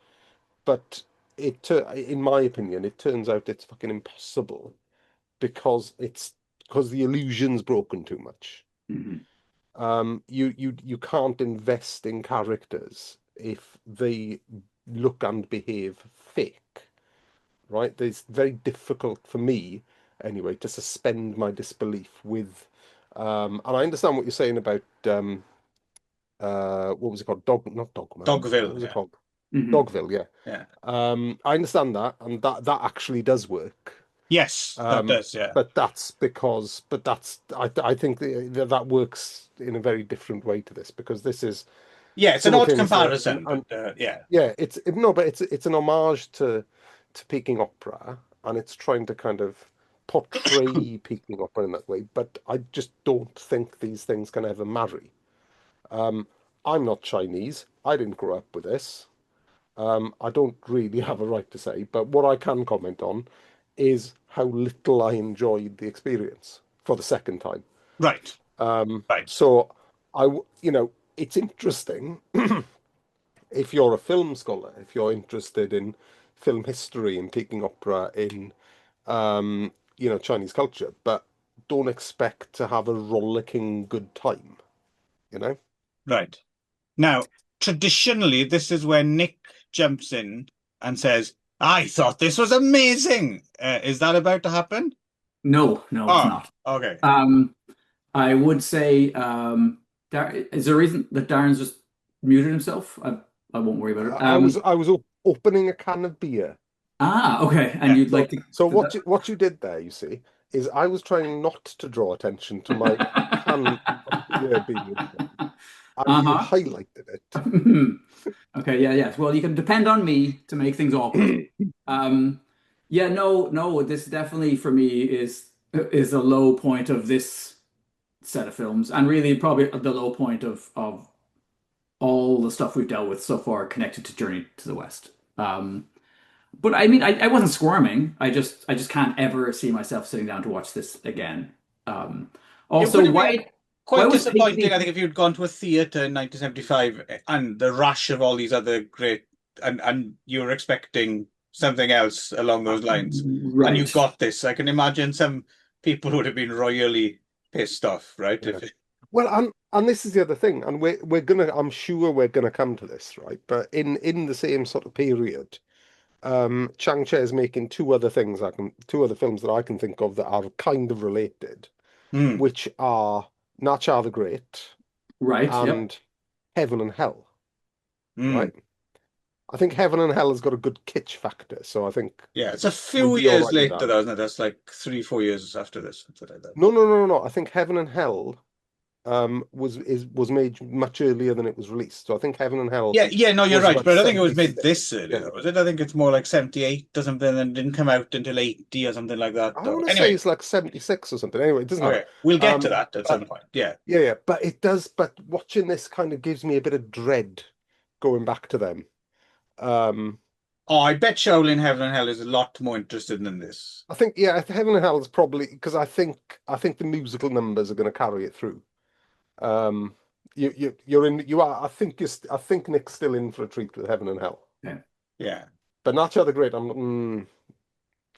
But in my opinion, it turns out it's fucking impossible because the illusion's broken too much. You can't invest in characters if they look and behave fake, right? It's very difficult for me, anyway, to suspend my disbelief with. And I understand what you're saying about what was it called? Not Dogma. Dogville. What was it called? Dogville. Yeah. I understand that, and that actually does work. Yes, that does. Yeah. But I think that works in a very different way to this because this is. Yeah, it's an odd comparison. It's an homage to Peking opera, and it's trying to kind of portray Peking opera in that way, but I just don't think these things can ever marry. I'm not Chinese. I didn't grow up with this. I don't really have a right to say, but what I can comment on is how little I enjoyed the experience for the second time. Right. Right. So it's interesting if you're a film scholar, if you're interested in film history and Peking opera in Chinese culture, but don't expect to have a rollicking good time, you know? Right. Now, traditionally, this is where Nick jumps in and says, I thought this was amazing. Is that about to happen? No, it's not. Okay. I would say, is there a reason that Darren's just muted himself? I won't worry about it. I was opening a can of beer. Okay. And you'd like to. So what you did there, you see, is I was trying not to draw attention to my can of beer being open. And you highlighted it. Okay, yeah. Well, you can depend on me to make things awkward. Yeah, no, this definitely for me is a low point of this set of films, and really probably the low point of all the stuff we've dealt with so far connected to Journey to the West. But I mean, I wasn't squirming. I just can't ever see myself sitting down to watch this again. Also, why? Quite disappointing, I think, if you'd gone to a theatre in 1975 and the rush of all these other great, and you were expecting something else along those lines, right. And you got this. I can imagine some people would have been royally pissed off, right? Yeah. Well, and this is the other thing, and I'm sure we're gonna come to this, right? But in the same sort of period, Chang Che is making two other films that I can think of that are kind of related, which are Na Cha the Great, right, and Heaven and Hell, right? I think Heaven and Hell has got a good kitsch factor, so I think it's a few years later, though, isn't it? That's like 3-4 years after this, something like that. No. I think Heaven and Hell was made much earlier than it was released. So I think Heaven and Hell. Yeah, no, you're right, but I don't think it was made this early, was it? I think it's more like 78 or something, and didn't come out until 80 or something like that. I want to say it's like 76 or something. Anyway, it doesn't matter. We'll get to that at some point. Yeah. But it does. But watching this kind of gives me a bit of dread going back to them. I bet Shaolin Heaven and Hell is a lot more interested in this. I think Heaven and Hell is probably because I think the musical numbers are going to carry it through. I think Nick's still in for a treat with Heaven and Hell. Yeah. But Na Cha the Great, I'll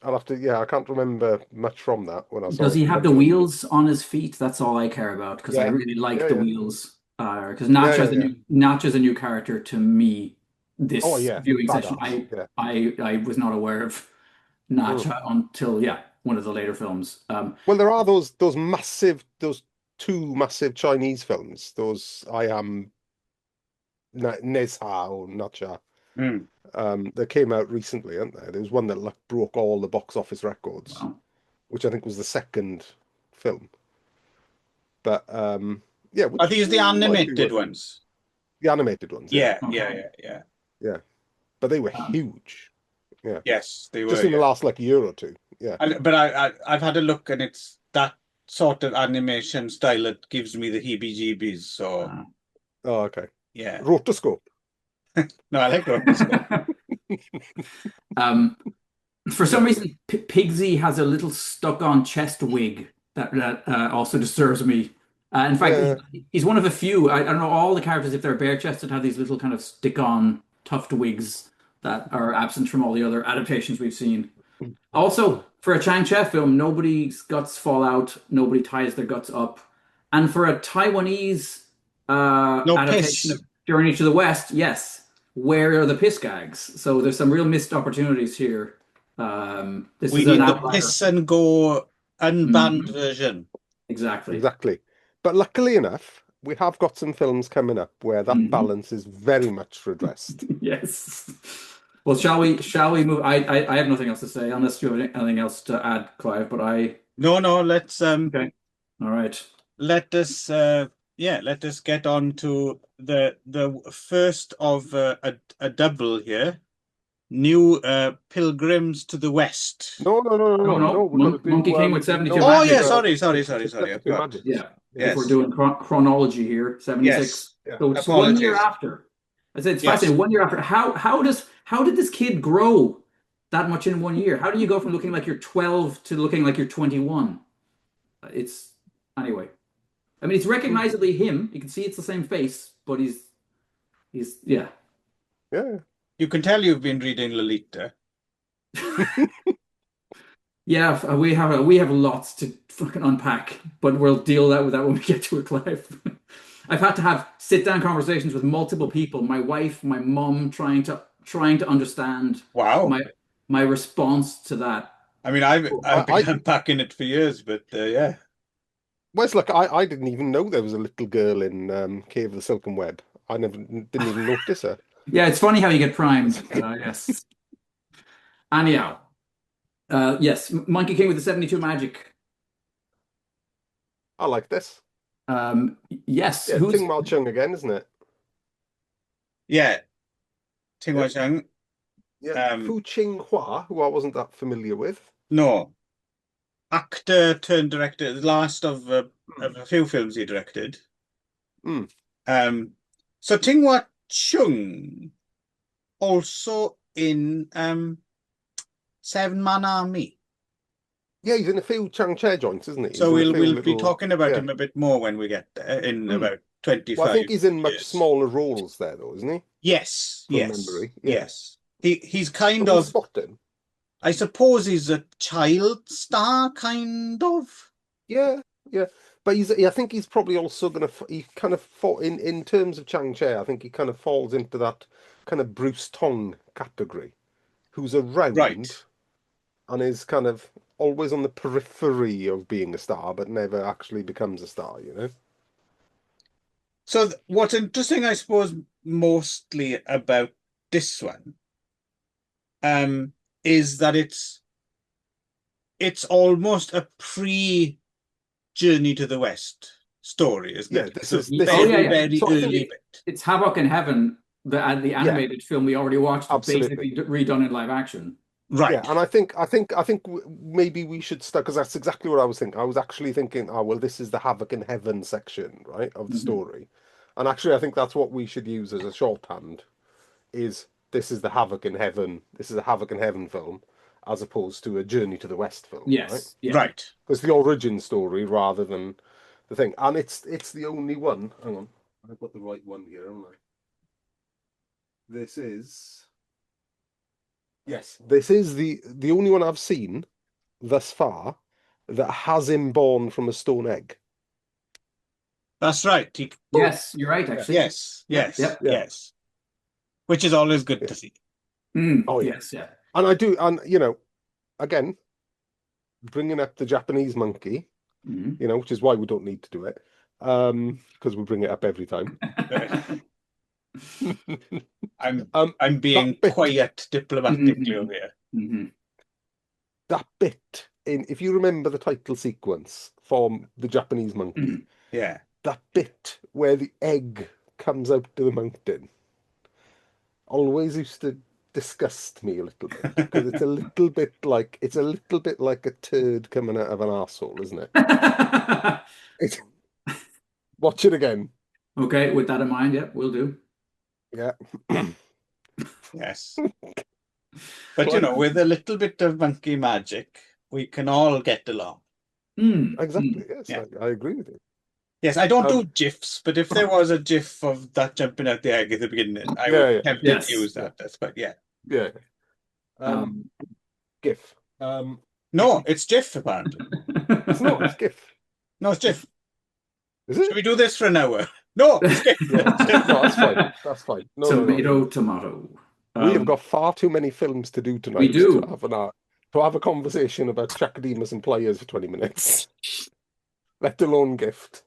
have to. I can't remember much from that when I saw. Does he have the wheels on his feet? That's all I care about because I really like the wheels. Because Nacha's a new character to me. This viewing session, I was not aware of Na Cha until one of the later films. Well, there are those two massive Chinese films. Those I Am Nezha or Na Cha. That came out recently, aren't there? There was one that broke all the box office records, which I think was the second film. But are these the animated ones? The animated ones. Yeah. But they were huge. Yeah. Yes, they were. Just in the last year or two. Yeah. But I've had a look, and it's that sort of animation style that gives me the heebie-jeebies. So. Oh, okay. Yeah. Rotoscope. No, I like rotoscope. For some reason, Pigsy has a little stuck-on chest wig that also disturbs me. In fact, he's one of a few. I don't know all the characters, if they're bare-chested, have these little kind of stick-on tuft wigs that are absent from all the other adaptations we've seen. Also, for a Chang Che film, nobody's guts fall out, nobody ties their guts up. And for a Taiwanese adaptation of Journey to the West, yes, where are the piss gags? So there's some real missed opportunities here. We need the piss and go unbanned version. Exactly. But luckily enough, we have got some films coming up where that balance is very much redressed. Yes. Well, shall we move? I have nothing else to say unless you have anything else to add, Clive. But no. Let's okay. All right. Let us get on to the first of a double here. New Pilgrims to the West. No. We've got to do Monkey King with 72 Oh Magic. yeah, sorry. 72 Magic. Yeah, Yes. if we're doing chronology here, 76. Yes. So it's 1 year after. I said it's fascinating. 1 year after. How did this kid grow that much in 1 year? How do you go from looking like you're 12 to looking like you're 21? It's anyway. I mean, it's recognizably him. You can see it's the same face, but he's yeah. Yeah. You can tell you've been reading Lolita. Yeah, we have lots to fucking unpack, but we'll deal with that when we get to it, Clive. I've had to have sit-down conversations with multiple people, my wife, my mum, trying to understand my response to that. I mean, I've been unpacking it for years, but yeah. Well, it's like I didn't even know there was a little girl in Cave of the Silken Web. I didn't even notice her. Yeah, it's funny how you get primed. Yes. Anyhow, yes, Monkey King with the 72 Magic. I like this. Yes. Yeah, Ting Mao Chung again, isn't it? Yeah. Ting Mao Chung. Yeah. Fu Ching Hua, who I wasn't that familiar with. No. Actor turned director, the last of a few films he directed. So Ting Mao Chung also in Seven Man Army. Yeah, he's in a few Chang Che joints, isn't he? So we'll be talking about him a bit more when we get there in about 25 Well, I think he's in much years. smaller roles there, though, isn't he? Yes, From memory. Yes. He's kind of. Spotting. I suppose he's a child star, kind of. Yeah. But I think he's probably also he kind of fall in terms of Chang Che. I think he kind of falls into that kind of Bruce Tong category, who's around and is kind of always on the periphery of being a star, but never actually becomes a star, you know? So what's interesting, I suppose, mostly about this one, is that it's almost a pre-Journey to the West story, isn't it? This is very early bit. It's Havoc in Heaven, the animated film we already watched, absolutely. basically redone in live action. Right. Yeah, and I think maybe we should start, because that's exactly what I was thinking. I was actually thinking, this is the Havoc in Heaven section, right, of the story. And actually, I think that's what we should use as a shorthand, is this is the Havoc in Heaven. This is a Havoc in Heaven film, as opposed to a Journey to the West film. Yes. Right? Yeah. Right. It's the origin story rather than the thing. And it's the only one. Hang on. I've got the right one here, haven't I? This is the only one I've seen thus far that has him born from a stone egg. That's right. Yes, you're right, actually. Yes. Which is always good to see. Oh, yeah. Yes, yeah. And I do, and, again, bringing up the Japanese monkey, which is why we don't need to do it, because we bring it up every time. I'm being quiet diplomatically over here. That bit if you remember the title sequence from the Japanese monkey, that bit where the egg comes out to the mountain always used to disgust me a little bit, because it's a little bit like a turd coming out of an arsehole, isn't it? Watch it again. Okay, with that in mind, yeah, we'll do. Yeah. Yes. But with a little bit of monkey magic, we can all get along. Exactly. Yes, yeah. I agree with you. Yes, I don't do GIFs, but if there was a GIF of that jumping out the egg at the beginning, I would have to use that. But yeah. Yeah. GIF. No, it's GIF apparently. It's not. It's GIF. No, it's GIF. Is it? Should we do this for an hour? No, it's GIF. No, that's fine. That's fine. Tomato. We have got far too many films to do tonight. We do. To have a conversation about Chaka Demus and Pliers for 20 minutes. Let alone GIF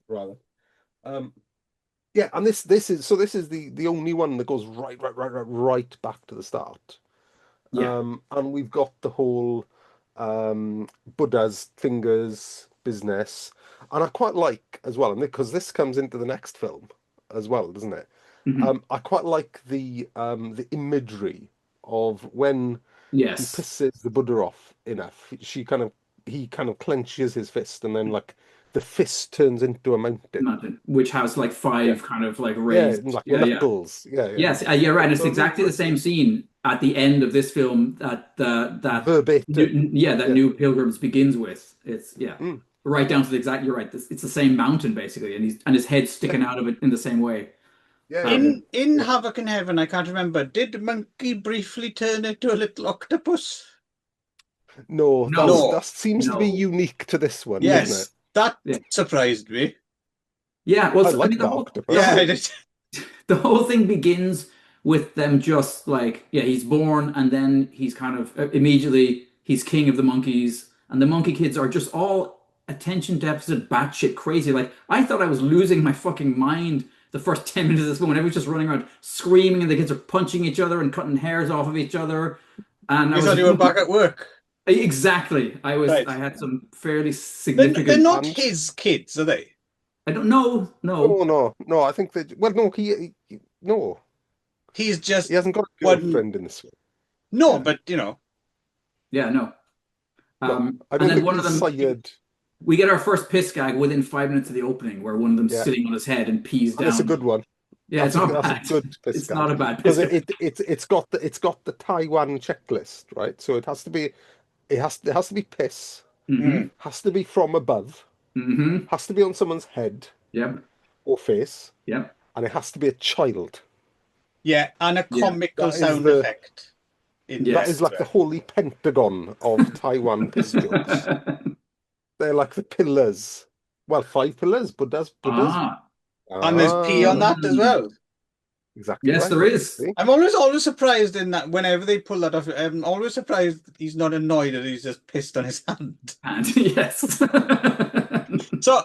rather. Yeah, and this is the only one that goes right back to the start. Yeah. And we've got the whole Buddha's fingers business, and I quite like as well, and because this comes into the next film as well, doesn't it? I quite like the imagery of when he Yes. pisses the Buddha off enough. He kind of clenches his fist, and then like the fist turns into a mountain. Which has like Yeah, 5 kind of like yeah, raised. like Yeah, yeah. knuckles. Yeah, yeah. Yes, you're right. And it's So exactly the same scene at the end of this film that verbatim. that Yeah. New Pilgrims begins with. It's Mm. right down to the exact. You're right. It's the same mountain basically, and his head sticking out of it in the same way. Yeah, In yeah. Havoc in Heaven, I can't remember. Did Monkey briefly turn into a little octopus? No, No. that seems to be unique to this one, doesn't it? Yes, that surprised me. Yeah, well, I I mean, like the octopus. Yeah, I did. the whole thing begins with them just like, he's born, and then he's kind of immediately he's king of the monkeys, and the monkey kids are just all attention deficit, batshit crazy. Like, I thought I was losing my fucking mind the first 10 minutes of this film. Everyone's just running around screaming, and the kids are punching each other and cutting hairs off of each other. And You thought you were back at work. Exactly. Right. I had some fairly significant. They're not his kids, are they? I don't know. No. No. I think that. Well, no, no. He's just He hasn't got a girlfriend in this film. No, but Yeah, no. No, I and don't then think one of them, sired. we get our first piss gag within 5 minutes of the opening, where one of them's sitting on his head and pees down. That's a good one. Yeah, it's not bad. That's a good piss It's gag. not a bad piss because gag. it's got the Taiwan checklist, right? So it has to be piss, has to be from above, has to be on someone's head, or face, and it has to be a child. Yeah, and a comical sound effect. That is like the holy pentagon of Taiwan piss jokes. They're like the pillars. Well, 5 pillars, Buddha's. And there's pee on that as well. Exactly. Yes, right. there is. I'm always surprised in that whenever they pull that off. I'm always surprised he's not annoyed that he's just pissed on his hand. Yes. So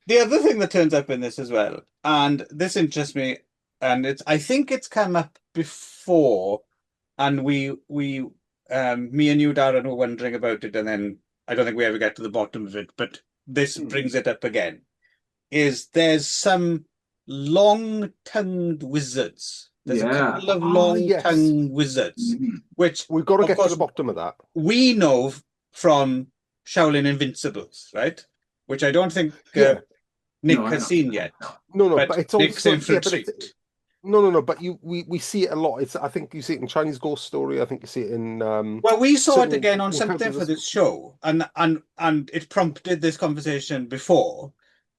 the other thing that turns up in this as well, and this interests me, and I think it's come up before, and me and you, Darren, were wondering about it, and then I don't think we ever get to the bottom of it, but this brings it up again. There's some long-tongued wizards. There's a couple of long-tongued wizards, which we've got to get to the bottom of that. We know from Shaolin Invincibles, right? Which I don't think Nick has seen yet. No, but it's also No, but we see it a lot. I think you see it in Chinese Ghost Story. I think you see it in. Well, we saw it again on something for this show, and it prompted this conversation before.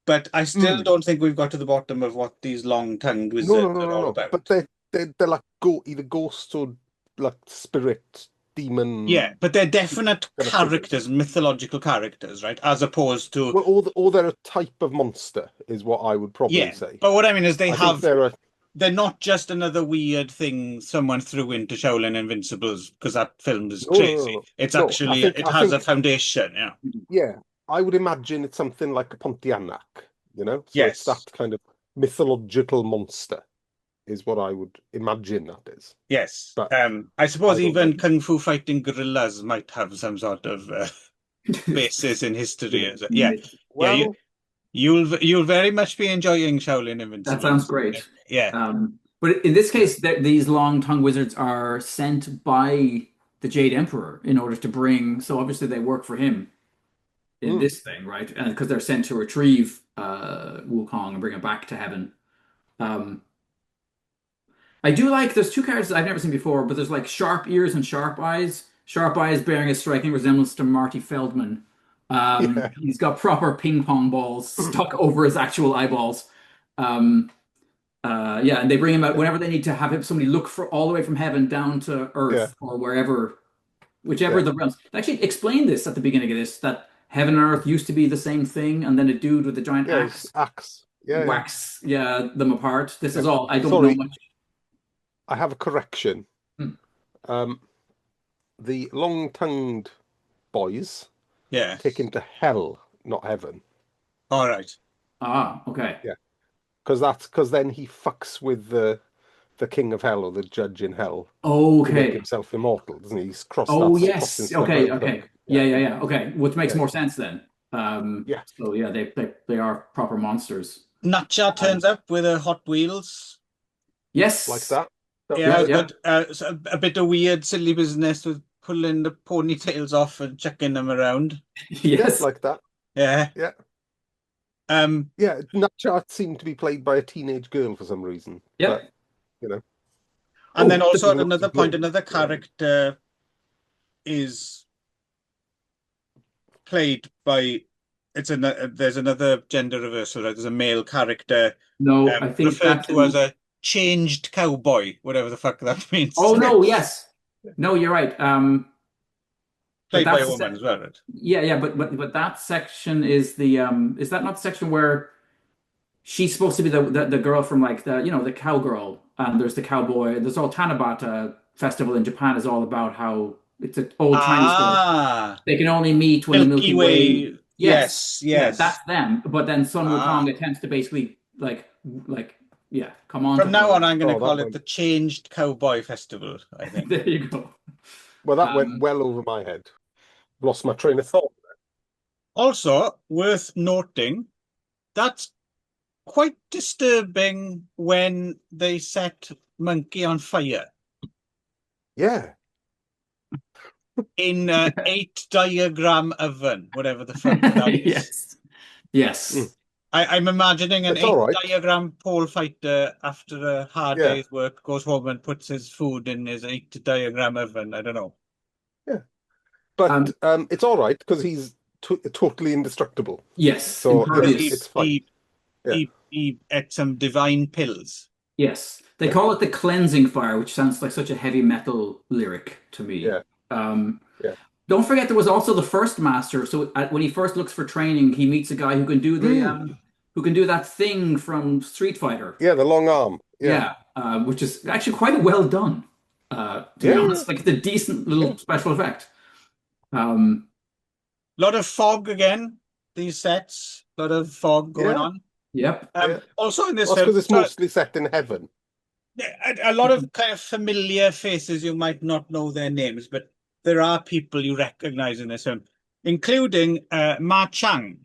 But I still don't think we've got to the bottom of what these long-tongued wizards are all about. But they're like either ghosts or like spirit, demon. Yeah, but they're definite characters, mythological characters, right? As opposed to or they're a type of monster, is what I would probably say. But what I mean is they're not just another weird thing someone threw into Shaolin Invincibles because that film is crazy. It's actually it has a foundation. Yeah. Yeah. I would imagine it's something like a Pontianak, So it's that kind of mythological monster is what I would imagine that is. Yes. But I suppose even Kung Fu fighting gorillas might have some sort of basis in history. Well, you'll very much be enjoying Shaolin Invincibles. That sounds great. Yeah. But in this case, these long-tongued wizards are sent by the Jade Emperor in order to bring, so obviously they work for him in this thing, right? And because they're sent to retrieve Wukong and bring him back to heaven. I do like, there's 2 characters I've never seen before, but there's like Sharp Ears and Sharp Eyes. Sharp Eyes bearing a striking resemblance to Marty Feldman. He's got proper ping pong balls stuck over his actual eyeballs. And they bring him out whenever they need to have somebody look for all the way from heaven down to earth or whichever the realms. They actually explained this at the beginning of this, that heaven and earth used to be the same thing, and then a dude with a giant axe whacks them apart. This is all. I don't know much. I have a correction. The long-tongued boys taken to hell, not heaven. All right. Okay. Yeah. Because then he fucks with the king of hell or the judge in hell. Okay. To make himself immortal, doesn't he? He's crossed. Yes. Okay. Yeah. Okay. Which makes more sense then. So they are proper monsters. Natcha turns up with a Hot Wheels. Yes. Like that. Yeah, Yeah, but so a bit of weird, silly business with pulling the ponytails off and chucking them around. Yeah, yes. like that. Yeah. Yeah. Um, Yeah, Nutchat seemed to be played by a teenage girl for some reason, but Yep. you know, and then also speaking at of lots another of point, girls, another character is played by there's another gender reversal. Right? There's a male character No, I think referred that's to as in. a changed cowboy, whatever the fuck that means. Oh no, yes. No, you're right. But Played by that's a woman as well, right? yeah, yeah, but that section is the is that not the section where she's supposed to be the girl from like the the cowgirl and there's the cowboy. There's all Tanabata festival in Japan is all about how it's an old Chinese story. Ah, They can only meet when the Milky Milky Way. Way. Yes, Yes, yeah, yes. that's them. But then Sun Ah. Wukong attempts to basically like yeah, come on to From now her. on, I'm going to oh, that call it went the Changed Cowboy Festival, I think. There you go. well, that went Um, well over my head. Lost my train of thought. Also, worth noting, that's quite disturbing when they set Monkey on fire Yeah, in 8 diagram oven, whatever the fuck that is. yes, yes. I'm imagining an it's all eight right. diagram pole fighter after a hard Yeah, day's work goes home and puts his food in his 8 diagram oven. I don't know. yeah, but Um, it's all right because he's totally indestructible. yes, So Because it's impervious. fine. Yeah, he ate some divine pills. Yes, they yeah, call it the cleansing fire, which sounds like such a heavy metal lyric to me. yeah, Um, yeah. don't forget there was also the first master. So when he first looks for training, he meets a guy who can do the Mm. who can do that thing from Street Fighter. Yeah, the long arm. Yeah, Yeah, which is actually quite well done. To be yeah, yeah, honest, like it's a decent yeah. little special effect. Um, A lot of fog again, these sets. A lot of fog going Yeah. on. yep. Yeah. Also in this That's film, because it's mostly set in heaven. a lot of kind of familiar faces. You might not know their names, but there are people you recognize in this film, including Ma Chang.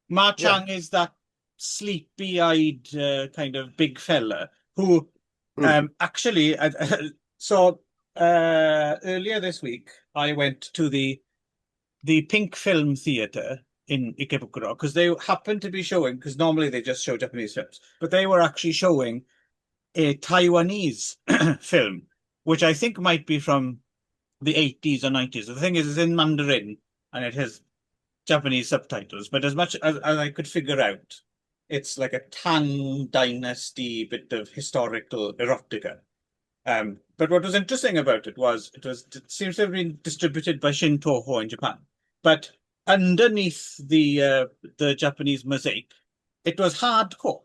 Ma Yeah. Chang is that sleepy-eyed kind of big fella who Mm. actually so earlier this week I went to the Pink Film Theatre in Ikebukuro because they happened to be showing, because normally they just show Japanese films, but they were actually showing a Taiwanese film, which I think might be from the 80s or 90s. The thing is, it's in Mandarin and it has Japanese subtitles, but as much as I could figure out, it's like a Tang Dynasty bit of historical erotica. But what was interesting about it was it seems to have been distributed by Shin Toho in Japan, but underneath the Japanese mosaic, it was hardcore.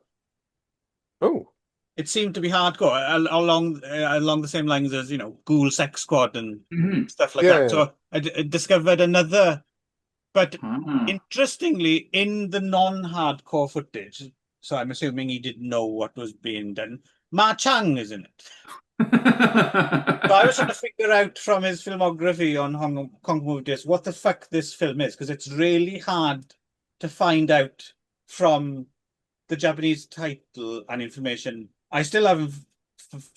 Oh, It seemed to be hardcore along the same lines as Ghoul Sex Squad and Mhm. stuff like yeah, that. yeah. So I discovered another. But Ah. interestingly, in the non-hardcore footage, so I'm assuming he didn't know what was being done, Ma Chang is in it. So I was trying to figure out from his filmography on Hong Kong movies what the fuck this film is, because it's really hard to find out from the Japanese title and information. I still haven't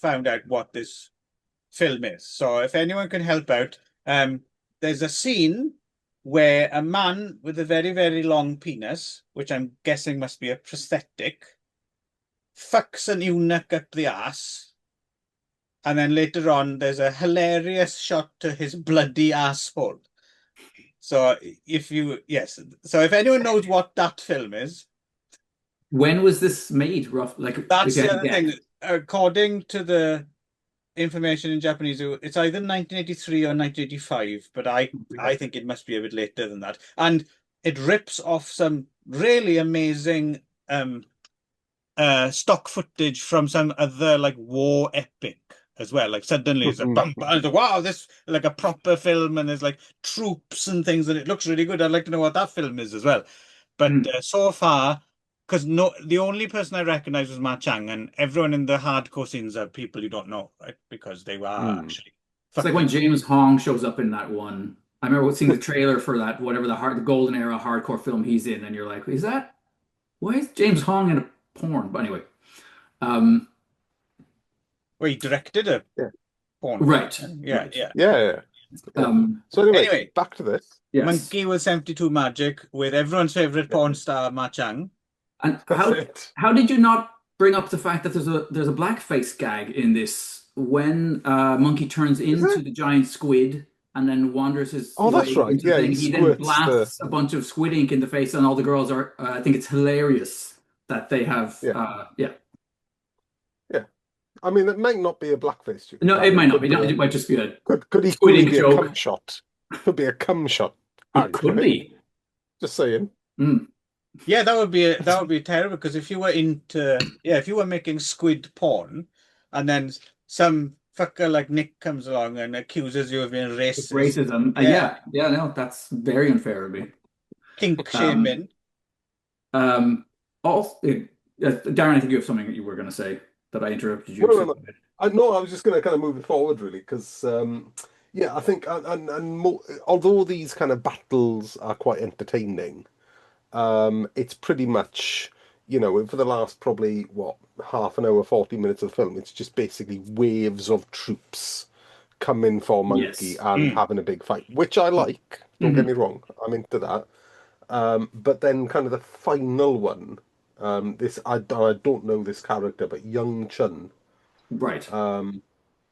found out what this film is. So if anyone can help out, there's a scene where a man with a very, very long penis, which I'm guessing must be a prosthetic, fucks an eunuch up the ass. And then later on, there's a hilarious shot to his bloody asshole. So so if anyone knows what that film is, When was this made? Rough, like that's the other again. thing. According to the information in Japanese, it's either 1983 or 1985, but I think it must be a bit later than that. And it rips off some really amazing stock footage from some other like war epic as well. Like suddenly it's a bum, bum, it's like, wow, this like a proper film, and there's like troops and things, and it looks really good. I'd like to know what that film is as well. But so far, because the only person I recognize was Ma Chang, and everyone in the hardcore scenes are people you don't know, right? Because they were actually. It's like when James Hong shows up in that one. I remember seeing the trailer for that, whatever the golden era hardcore film he's in, and you're like, is that why is James Hong in a porn? But anyway, um, Well, he directed a porn. Right. Yeah, right. yeah. So anyway, back to this. Yes. Monkey with 72 Magic with everyone's favorite porn star, Ma Chang. And how did you not bring up the fact that there's a blackface gag in this when Monkey turns into the giant squid and then wanders his way that's right. into the thing. He then blasts a bunch of squid ink in the face, and all the girls are. I think it's hilarious that they have. Yeah. I mean, it might not be a blackface joke. No, it might not be. It might just be a could equally be a cum shot. Could be a cum shot. It could be. Just saying. Yeah, that would be terrible, because if you were making squid porn, and then some fucker like Nick comes along and accuses you of being racist. Racism. No, that's very unfair of me. Kink shaming. Darren, I think you have something that you were going to say that I interrupted you. No. I was just going to kind of move it forward, really, because I think although these kind of battles are quite entertaining, it's pretty much, for the last probably half an hour, 40 minutes of the film, it's just basically waves of troops coming for Monkey and having a big fight, which I like. Don't get me wrong, I'm into that. But then kind of the final one, I don't know this character, but Young Chun. Right. I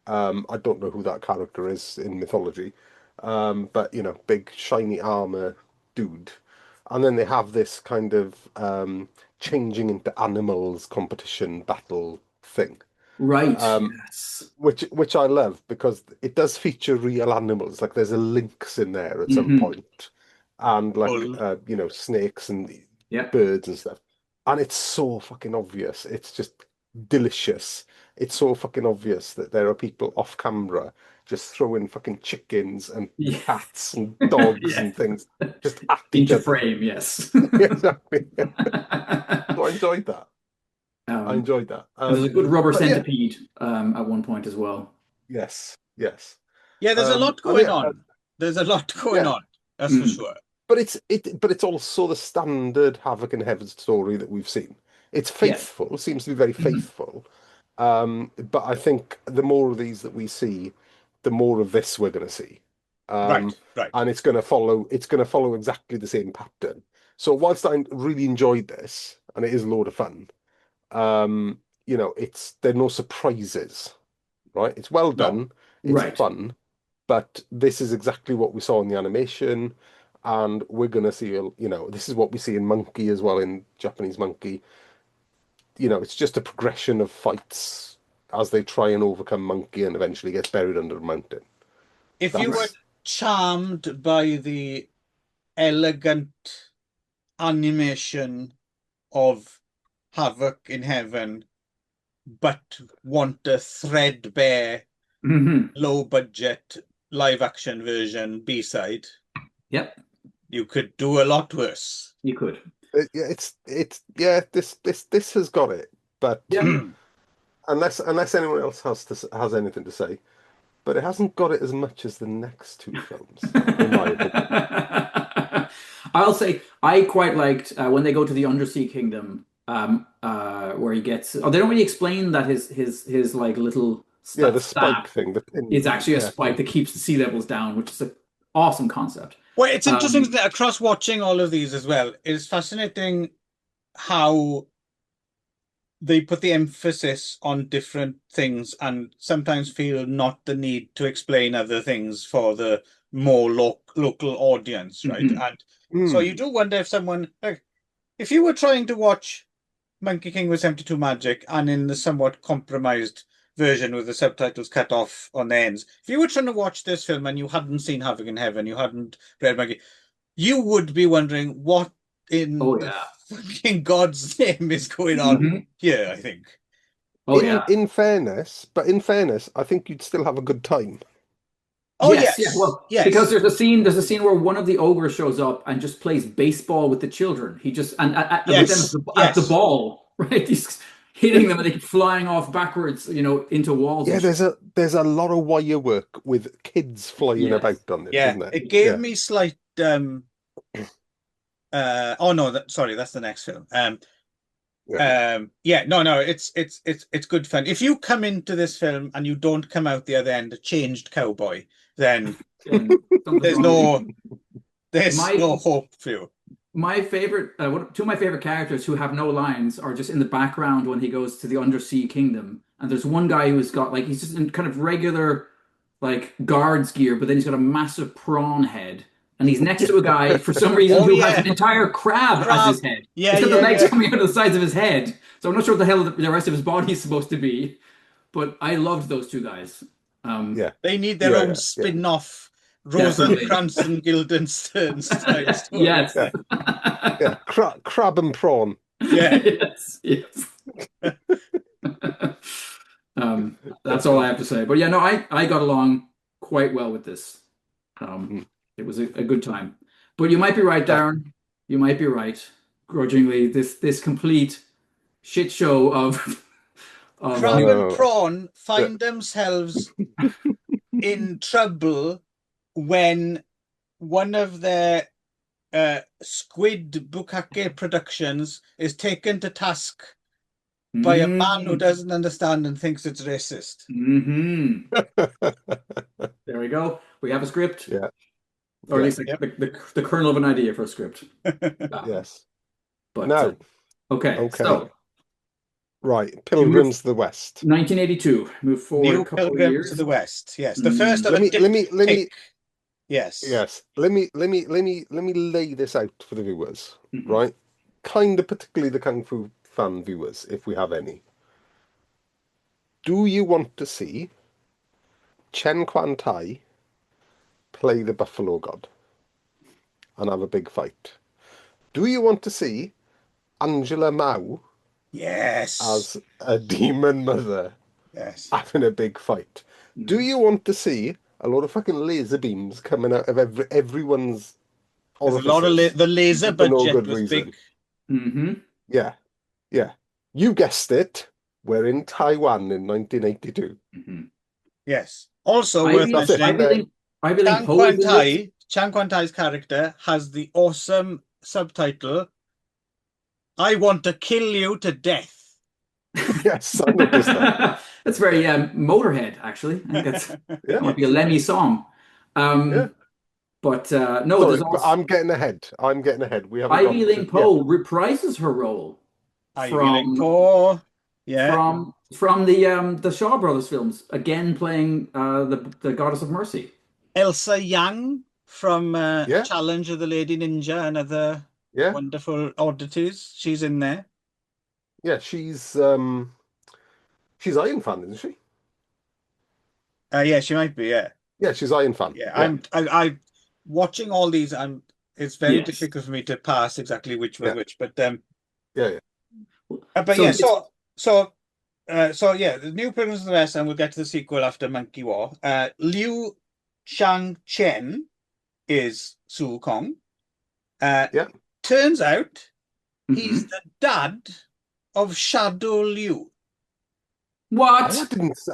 don't know who that character is in mythology, but big shiny armor dude. And then they have this kind of changing into animals competition battle thing. Right. Yes. Which I love, because it does feature real animals. Like there's a lynx in there at some point, and like snakes and birds and stuff. And it's so fucking obvious. It's just delicious. It's so fucking obvious that there are people off camera just throwing fucking chickens and cats and dogs and things just at each other. Frame, yes. Exactly. So I enjoyed that. There's a good rubber centipede at one point as well. Yes. Yeah, there's a lot going on. There's a lot going on. That's for sure. But it's also the standard Havoc in Heaven story that we've seen. It's faithful. It seems to be very faithful. But I think the more of these that we see, the more of this we're going to see. Right. And it's going to follow exactly the same pattern. So whilst I really enjoyed this, and it is a load of fun, there are no surprises, right? It's well done. It's fun, but this is exactly what we saw in the animation, and we're going to see, this is what we see in Monkey as well, in Japanese Monkey. It's just a progression of fights as they try and overcome Monkey and eventually gets buried under a mountain. If you were charmed by the elegant animation of Havoc in Heaven, but want a threadbare, low-budget live-action version B-side, you could do a lot worse. You could. This has got it, but unless anyone else has anything to say, but it hasn't got it as much as the next two films, in my opinion. I'll say I quite liked when they go to the Undersea Kingdom, where he gets. Oh, they don't really explain that his like little the spike thing. It's actually a spike that keeps the sea levels down, which is an awesome concept. Well, it's interesting that across watching all of these as well, it's fascinating how they put the emphasis on different things and sometimes feel not the need to explain other things for the more local audience, right? And so you do wonder if someone, like, if you were trying to watch Monkey King with 72 Magic and in the somewhat compromised version with the subtitles cut off on the ends, if you were trying to watch this film and you hadn't seen Havoc in Heaven, you hadn't read Monkey, you would be wondering what in the fucking God's name is going on here, I think. In fairness, I think you'd still have a good time. Oh yes. Because there's a scene where one of the ogres shows up and just plays baseball with the children. He just with them at the ball, right? He's hitting them and they keep flying off backwards, into walls. Yeah, there's a lot of wire work with kids flying about on this, isn't there? It gave me slight oh no, sorry, that's the next film. No, it's good fun. If you come into this film and you don't come out the other end a changed cowboy, then there's no hope for you. My favorite, two of my favorite characters who have no lines are just in the background when he goes to the undersea kingdom. And there's one guy who's got like he's just in kind of regular like guards gear, but then he's got a massive prawn head. And he's next to a guy for some reason who has an entire crab as his head. He's got the legs coming out of the sides of his head. So I'm not sure what the hell the rest of his body is supposed to be. But I loved those two guys. They need their own spin-off Rosencrantz and Guildenstern style story. Yes. Crab and prawn. Yeah. yes. That's all I have to say. But yeah, no, I got along quite well with this. It was a good time. But you might be right, Darren. You might be right. Grudgingly, this complete shit show of Crab and prawn find themselves in trouble when one of their squid bukkake productions is taken to task by a man who doesn't understand and thinks it's racist. There we go. We have a script. Yeah. Or at least the kernel of an idea for a script. Yes. But no. Okay. So right, Pilgrims to the West. 1982. Move forward New a couple Pilgrims of years. to the West. Yes. The first of let me Yes. Let me lay this out for the viewers, right? Kind of particularly the Kung Fu fan viewers, if we have any. Do you want to see Chen Quan Tai play the Buffalo God and have a big fight? Do you want to see Angela Mao as a demon mother having a big fight? Do you want to see a lot of fucking laser beams coming out of everyone's orifices? A lot of the laser budget was reason. big. Yeah. You guessed it. We're in Taiwan in 1982. Yes. Also worth mentioning, Chan Quan Tai's character has the awesome subtitle, "I want to kill you to death." Yes, I noticed that. That's very Motorhead, actually. I think that might be a Lemmy song. But no, sorry, but I'm getting ahead. We have Ivy Ling Po reprises her role from the Shaw Brothers films, again playing the Goddess of Mercy. Elsa Yang from Challenge of the Lady Ninja and other wonderful oddities. She's in there. Yeah, she's Iron Fan, isn't she? Yeah, she might be. Yeah, she's Iron Fan. Yeah, I'm watching all these. It's very difficult for me to pass exactly which was which, but the New Pilgrims of the West, and we'll get to the sequel after Monkey War. Liu Chang-chen is Su Kong. Turns out he's the dad of Shadow Liu. What?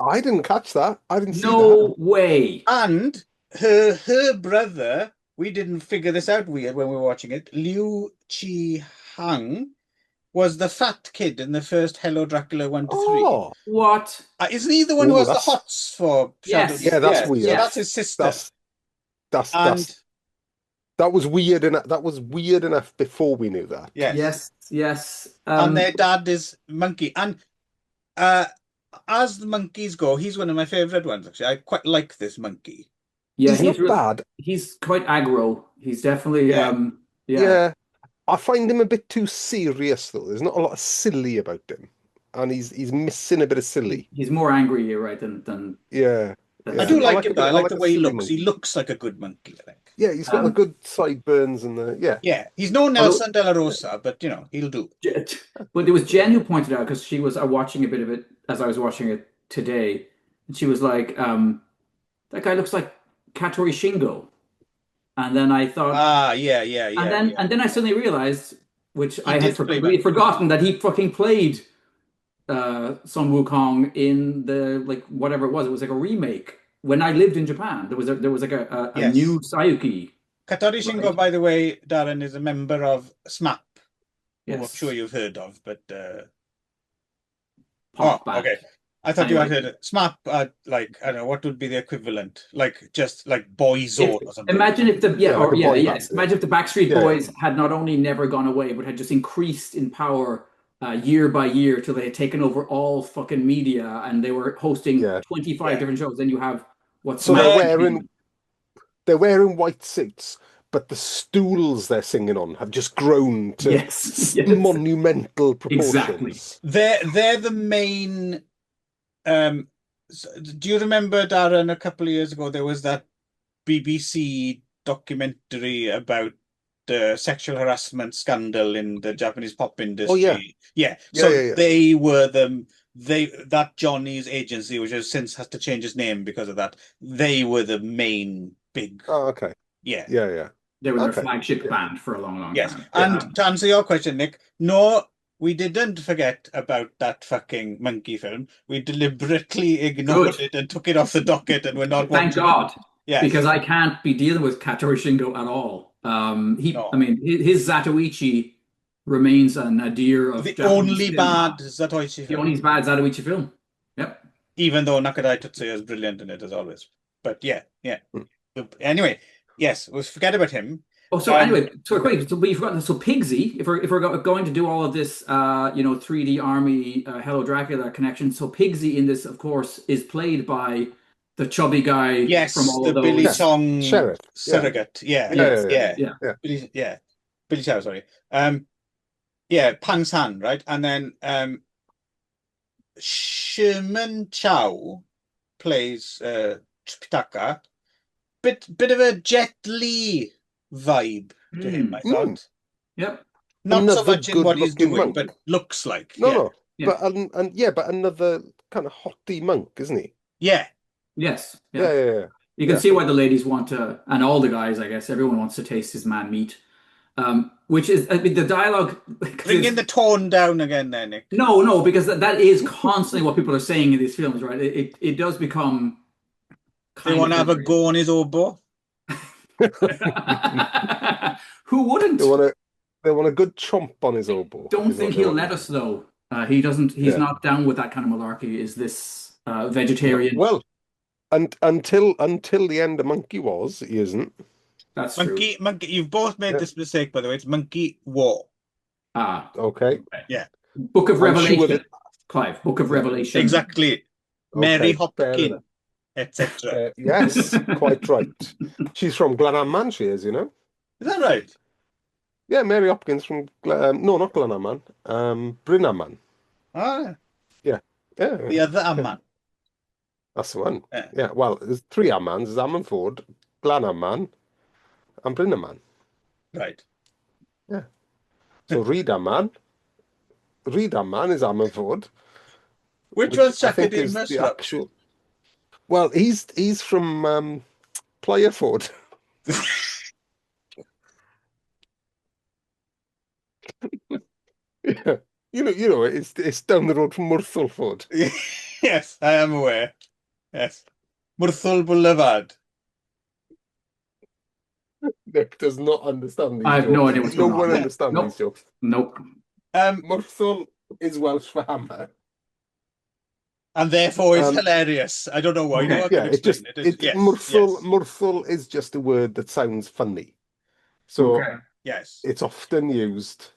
I didn't catch that. I didn't see that. No way. And her brother, we didn't figure this out weird when we were watching it. Liu Chi-hang was the fat kid in the first Hello Dracula 1 to 3. Oh, what? Isn't he the one who has the hots for Shadow Liu? Yeah, that's weird. So that's his sister. That was weird enough. That was weird enough before we knew that. Yes. And their dad is Monkey. And as the monkeys go, he's one of my favorite ones. Actually, I quite like this monkey. Yeah, he's not bad. He's quite aggro. He's definitely I find him a bit too serious though. There's not a lot of silly about him, and he's missing a bit of silly. He's more angry, you're right, than I do like him. I like the way he looks. Monkey. He looks like a good monkey, I think. Yeah, he's got the good sideburns and the he's no Nelson De La Rosa, but he'll do. But there was Jen who pointed out, because she was watching a bit of it as I was watching it today, and she was like, "That guy looks like Katori Shingo," and then I thought, and then I suddenly realized, which I had completely forgotten, that he fucking played Sun Wukong in the whatever it was. It was like a remake. When I lived in Japan, there was like a new Sayuki. Katori Shingo, by the way, Darren, is a member of SMAP. who I'm Yes. sure you've heard of, but Pop back. okay. I thought you had Anyway. heard it. Smart, like, I don't know, what would be the equivalent? Like, just like Boyzone or something. Imagine if the like a boy band, imagine if the Backstreet Yeah, Boys had not only never gone away, but had just increased in power year by year till they had taken over all fucking media and they were hosting yeah. 25 different shows. Then you have what's So Smash they're wearing white suits, but the stools they're singing on have just grown to Yes. monumental Exactly. proportions. They're the main. Do you remember, Darren, a couple of years ago there was that BBC documentary about the sexual harassment scandal in the Japanese pop industry? Oh yeah. Yeah. Yeah, So yeah, yeah. they were that Johnny's agency, which has since had to change its name because of that. They were the main big. Oh, okay. Yeah. Yeah, yeah. They were their Okay. flagship band for a long, long Yes. time. And to answer your question, Nick, no, we didn't forget about that fucking monkey film. We deliberately ignored it and took it off the docket, and we're not Thank watching God. it. Yes. Because I can't be dealing with Katori Shingo at all. No. I mean, his Zatoichi remains a nadir of The Japanese only cinema. bad Zatoichi The film. only bad Zatoichi film. Yep. Even though Nakadai Tetsuya is brilliant in it as always. But yeah. Anyway, yes, we'll forget about him. Oh, so anyway, so quick, so we've got so Pigsy. If we're going to do all of this, 3D Army, Hello Dracula connection. So Pigsy in this, of course, is played by the chubby guy Yes, from all the of those. Billy Song Sheriff. surrogate. Yeah. Billy Chow, sorry. Pang San, right? And then Sherman Chow plays Pitaka. Bit of a Jet Li vibe to him, I thought. Yep. Not so much in what he's doing, monk. but looks like. No. Yeah. But another kind of hottie monk, isn't he? Yeah. Yes. Yeah. You can see why the ladies want to, and all the guys, I guess, everyone wants to taste his man meat. Which is, I mean, the dialogue. Bringing the tone down again, there, Nick. No, because that is constantly what people are saying in these films, right? It does become. They want to have a go on his oboe. Who wouldn't? They want a good chomp on his oboe. Don't think he'll let us though. He doesn't. He's not down with that kind of malarkey. Is this vegetarian? Well, and until the end of Monkey Wars, he isn't. That's Monkey. true. You've both made this mistake, by the way. It's Monkey War. Okay. Yeah. Book of Revelation. Clive. Book of Revelation. Exactly. Mary Okay, Hopkins, etc. Yes, quite right. She's from Glenham Man, she is, you know? Is that right? Yeah, Mary Hopkins from, no, not Glenham Man, Brynham Man. Ah. Yeah. The other Amman. That's the one. Yeah, well, there's three Ammans. There's Ammanford, Glenham Man, and Brynham Man. Right. Yeah. So Reedham Man is Ammanford. Which one's Chaka Demus Demus? the actual. Well, he's from Playerford. Yeah, you know, it's down the road from Murthelford. Yes, I am aware. Yes, Murthul Boulevard. Nick does not understand these I have jokes. no idea what's going on. No one understands these jokes. Nope. Murthul is Welsh for hammer. And therefore it's hilarious. I don't know why. Murthul is just a word that sounds funny. So yes, it's often used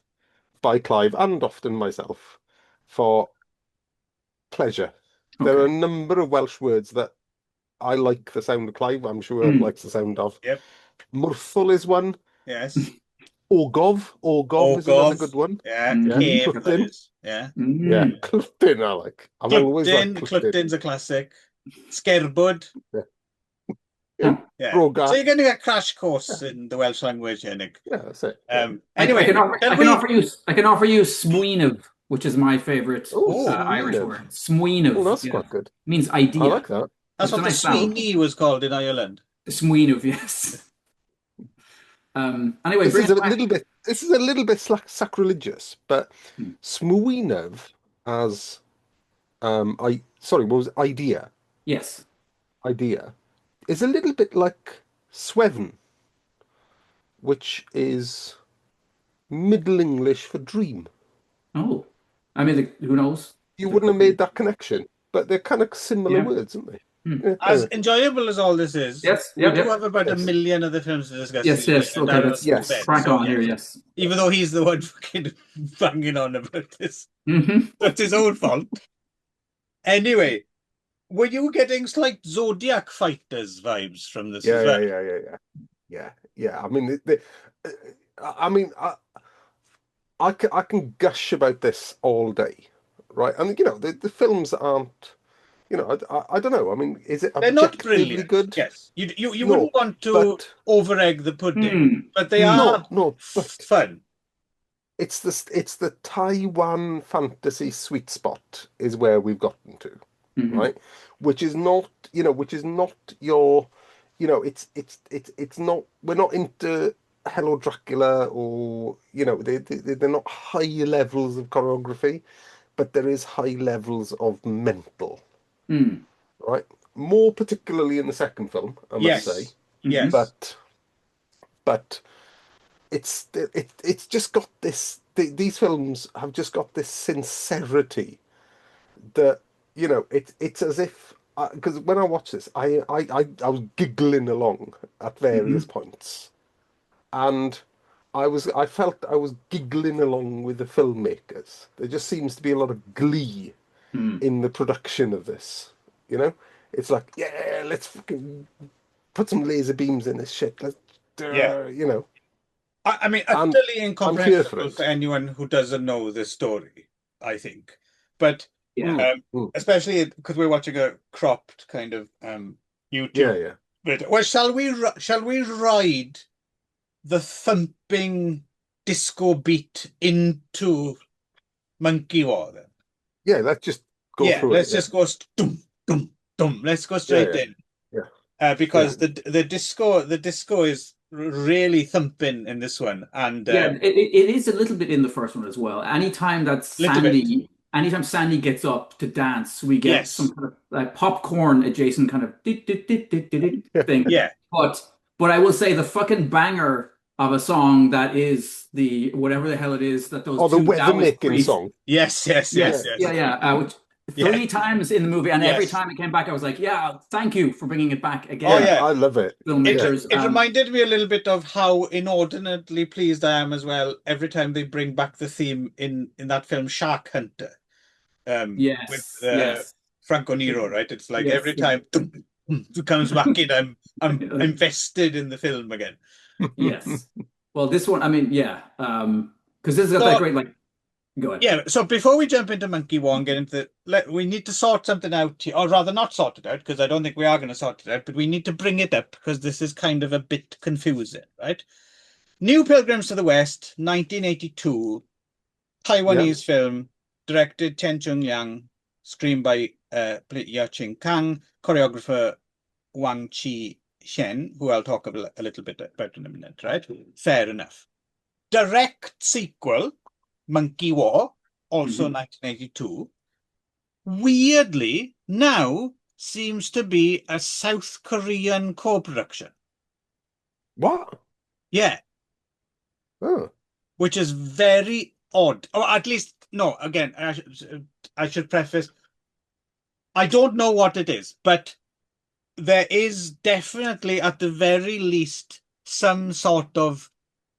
by Clive and often myself for pleasure. There are a number of Welsh words that I like the sound of. Clive, I'm sure, likes the sound of. Yep. Murthul is one. Yes. Ogov is another good one. Yeah. Cluttin. Yeah. Yeah. Cluttin, I like. I've always liked Cluttin. Cluttin's a classic. Scarebud. Yeah. So you're going to get crash course in the Welsh language here, Nick. Yeah, that's it. Anyway, I can offer you Smweenov, which is my favorite Irish word. Smweenov. Oh, that's quite good. Means idea. I like that. That's what the Sweeney was called in Ireland. Smweenov, yes. Anyway, this is a little bit sacrilegious, but Smweenov as what was it? Idea? Yes. Idea is a little bit like Sweven, which is Middle English for dream. Oh, I mean, who knows? You There wouldn't have could be. made that connection, but they're kind of similar Yeah. words, aren't they? Hmm. Yeah, As anyway. enjoyable as all this is, Yes. we Yep. do Yep. have about a Yes. million other films to discuss Yes. today, Yes. and Okay. Daryl's Let's to Yes. bed. crack So on here. yes, Yes. even though he's the one fucking banging on about this, Hmm. that's his own fault. Anyway, were you getting slight Zodiac Fighters vibes from this as well? Yeah. I mean, I mean, I can gush about this all day, right? And the films aren't, I don't know. I mean, is it They're not objectively brilliant. good? Yes, you No, wouldn't want to but over egg the pudding, Hmm. but they Hmm. are no, but fun. it's the Taiwan fantasy sweet spot is where we've gotten to, Hmm. right? Which is not your, it's not. We're not into Hello Dracula, or they're not high levels of choreography, but there is high levels of mental, Hmm. right? More particularly in the second film, I must say, Yes, Hmm. yes, but it's just got this. These films have just got this sincerity that it's as if, because when I watch this, I was giggling along at various Hmm. points, and I felt I was giggling along with the filmmakers. There just seems to be a lot of glee Hmm. in the production of this. You know, it's like, yeah, let's fucking put some laser beams in this shit. Let's, yeah. you know, I mean, and utterly I'm here for incomprehensible for it. anyone who doesn't know the story, I think. But Yeah. Mm, mm. especially because we're watching a cropped kind of Yeah, YouTube. yeah. But well, shall we ride the thumping disco beat into Monkey War then? Yeah, let's just go Yeah, through it. let's just go dum dum dum. Let's go Yeah, straight yeah, in. yeah, yeah, Because the disco is really thumping in this one, and Yeah, it is a little bit in the first one as well. little bit. Anytime Sandy gets up to dance, we get some Yes, kind of like popcorn adjacent kind of yeah. thing. yeah, But I will say the fucking banger of a song that is the whatever the hell it is that those Oh, the two weather Taoist making priests. song. yes, yes, yes, Yeah, Yes, yes, yeah. Which yeah, 3 times in the movie, and every yes. time it came back, I was like, "Yeah, thank you for bringing it back Oh yeah, again, yeah. I love it. It Yeah, filmmakers." it reminded me a little bit of how inordinately pleased I am as well every time they bring back the theme in that film Shark Hunter, with Yes, yes, Franco Nero, right? It's like yes, every time it comes back in, I'm invested in the film again. yes. Well, this one, I mean, yeah, because this has got that So great like. Go ahead. yeah, so before we jump into Monkey War and get into we need to sort something out here, or rather not sort it out, because I don't think we are going to sort it out, but we need to bring it up because this is kind of a bit confusing, right? New Pilgrims to the West, 1982, yeah. Taiwanese film, directed Chen Chung-yang, screened by Ya Ching Kang, choreographer Wang Chi Shen, who I'll talk a little bit about in a minute, right? Fair enough. Direct sequel, Monkey War, also 1982, weirdly now seems to be a South Korean co-production. What? Yeah, Oh, which is very odd. Or at least, no, again, I should preface, I don't know what it is, but there is definitely, at the very least, some sort of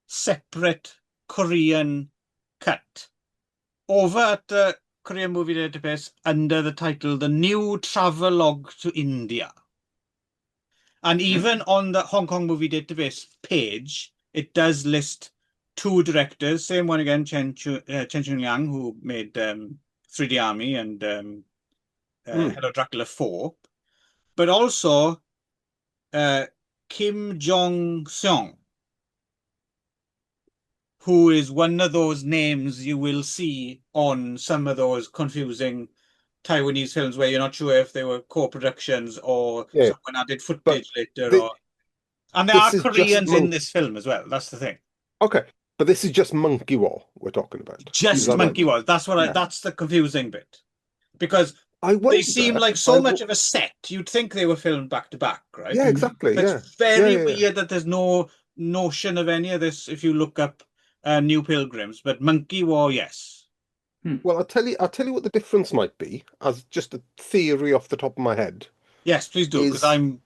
separate Korean cut over at the Korean Movie Database under the title The New Travelogue to India. And even on the Hong Kong Movie Database page, it does list two directors, same one again, Chen Chung-yang, who made 3D Army and Hello Dracula 4, but also Kim Jong-seong, who is one of those names you will see on some of those confusing Taiwanese films where you're not sure if they were co-productions or yeah. someone added But footage later. th And there are this is just Koreans in this film as well. That's the thing. okay. But this is just Monkey War we're talking about. Is Just that Monkey right? Wars. Yeah. That's the confusing bit. Because I they seem wonder. like so much of a set. You'd think they were filmed back to back, right? Yeah, exactly. It's Yeah, very yeah. weird that there's no notion of any of this if you look up New Pilgrims, but Monkey War, yes. Well, I'll tell you what the difference might be, as just a theory off the top of my head. Yes, please do, because Is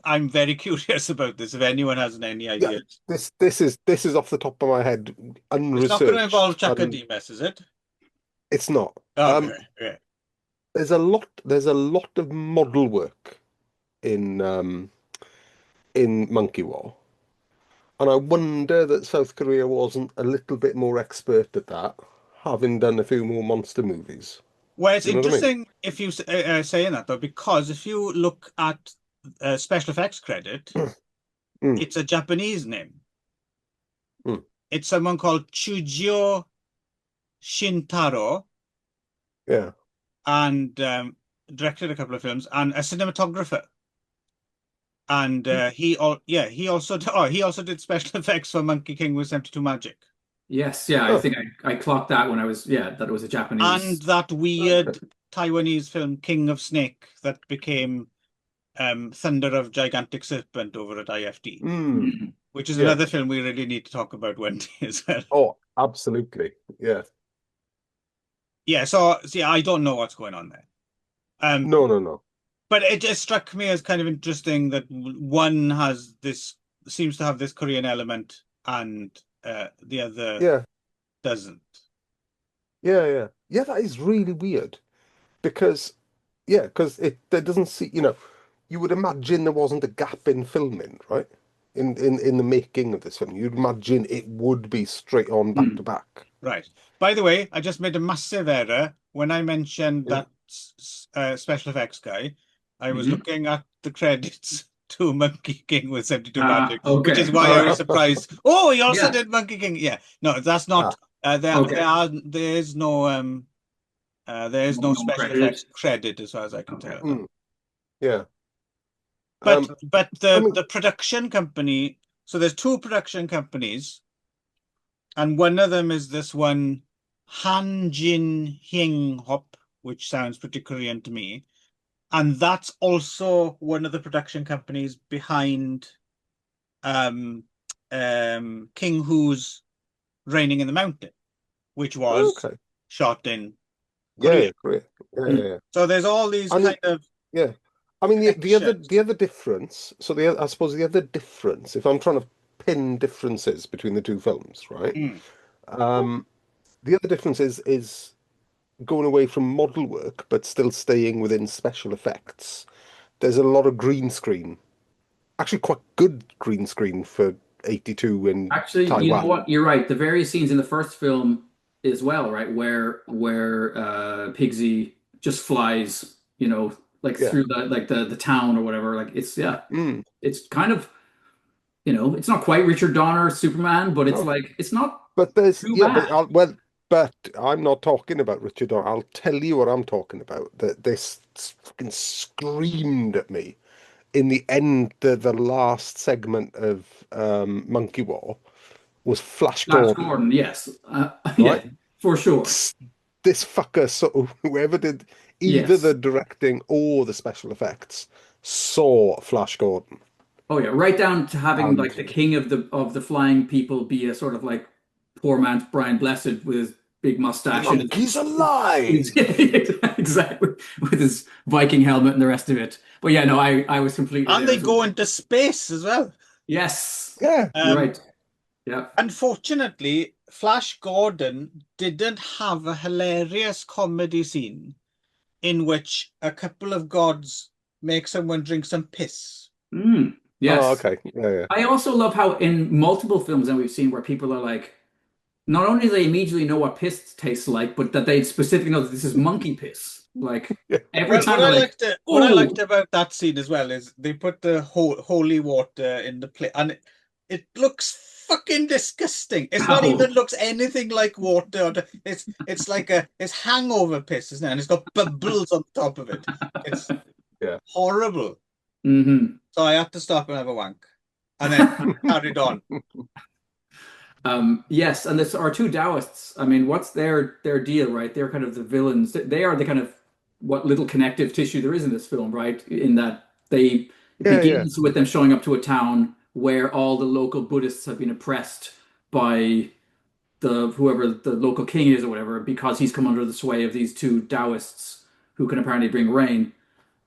I'm very curious about this. If anyone has any Yeah, ideas, this is off the top of my head, it's not going to unresearched, involve Chaka and Demus, is it? it's not. Okay, yeah. There's a lot of model work in Monkey War, and I wonder that South Korea wasn't a little bit more expert at that, having done a few more monster movies. Well, it's Do you know what I mean? interesting if you saying that though, because if you look at special effects credit, Mm, it's a Japanese name. mm, It's someone called Chujio Shintaro, yeah. and directed a couple of films, and a cinematographer. And he also he also did special effects for Monkey King with 72 Magic. Yes, yeah, I Oh, think I clocked that when I was, yeah, that it was a And Japanese. that okay. weird Taiwanese film King of Snake that became Thunder of Gigantic Serpent over at IFD, Mm, which is yeah. another film we really need to talk about one day as well. Oh, absolutely. Yeah. Yeah, so see, I don't know what's going on there. Um, No, no, no. but it just struck me as kind of interesting that one has this seems to have this Korean element and the other Yeah, doesn't. yeah. Yeah, that is really weird because yeah, because it there doesn't see, you would imagine there wasn't a gap in filming, right? In the making of this film. You'd imagine it would be straight on back to Mm. back. Right. By the way, I just made a massive error when I mentioned Yeah. that special effects guy. I was Hmm. looking at the credits to Monkey King with 72 Magic, which is Okay, why all I was right. surprised. Oh, he also Yeah, did Monkey King. Yeah. No, that's not Ah, okay. there is no No special effects credit. credit as far as I can Okay. tell. mm, yeah. But Um, but I the mean, the production company, so there's two production companies, and one of them is this one, Han Jin Hyung Hop, which sounds pretty Korean to me. And that's also one of the production companies behind um, King Hu's Reigning in the Mountain, which was okay. shot in Yeah, Korea. yeah, great. Mm. Yeah. So there's all these And kind of yeah. I mean connections. the other difference, I suppose the other difference, if I'm trying to pin differences between the two films, right? Mm. Um, the other difference is going away from model work, but still staying within special effects. There's a lot of green screen, actually quite good green screen for 82 in Actually, you know Taiwan. what? You're right. The various scenes in the first film as well, right? Where Pigsy just flies, like Yeah. through the town or whatever. Like it's yeah, Mm. it's kind of, it's not quite Richard Donner Superman, but it's No. like it's not But there's too yeah, bad. but I'm not talking about Richard Donner. I'll tell you what I'm talking about. That this fucking screamed at me in the end. The last segment of Monkey War was Flash Flash Gordon, Gordon, yes, yeah, right? for sure. This fucker, so whoever did either Yes. the directing or the special effects saw Flash Gordon. Oh yeah, right down to having like the And king of the flying people be a sort of like poor man's Brian Blessed with his big the mustache and monkey's his alive. exactly with his Viking helmet and the rest of it. But yeah, no, I was completely And there they as go well. into space as well. Yes, Yeah. you're Um, right. Yeah. Unfortunately, Flash Gordon didn't have a hilarious comedy scene in which a couple of gods make someone drink some piss. Mm, Oh, yes. okay. Yeah, I also love how in multiple films that we've seen where people are like, not only do they immediately know what piss tastes like, but that they specifically know that this is monkey piss. Like yeah. every Well, time they're like, what I "Oh, liked about that scene as well is they put the holy water in the plate, and it looks fucking disgusting. It's not ow." even looks anything like water. It's like it's hangover piss, isn't it? And it's got bubbles on top of it. It's Yeah. horrible. Hmm. So I had to stop and have a wank, and then carried on. Yes, and this our two Taoists. I mean, what's their deal, right? They're kind of the villains. They are the kind of what little connective tissue there is in this film, right? In that it Yeah, yeah. begins with them showing up to a town where all the local Buddhists have been oppressed by whoever the local king is or whatever, because he's come under the sway of these two Taoists who can apparently bring rain.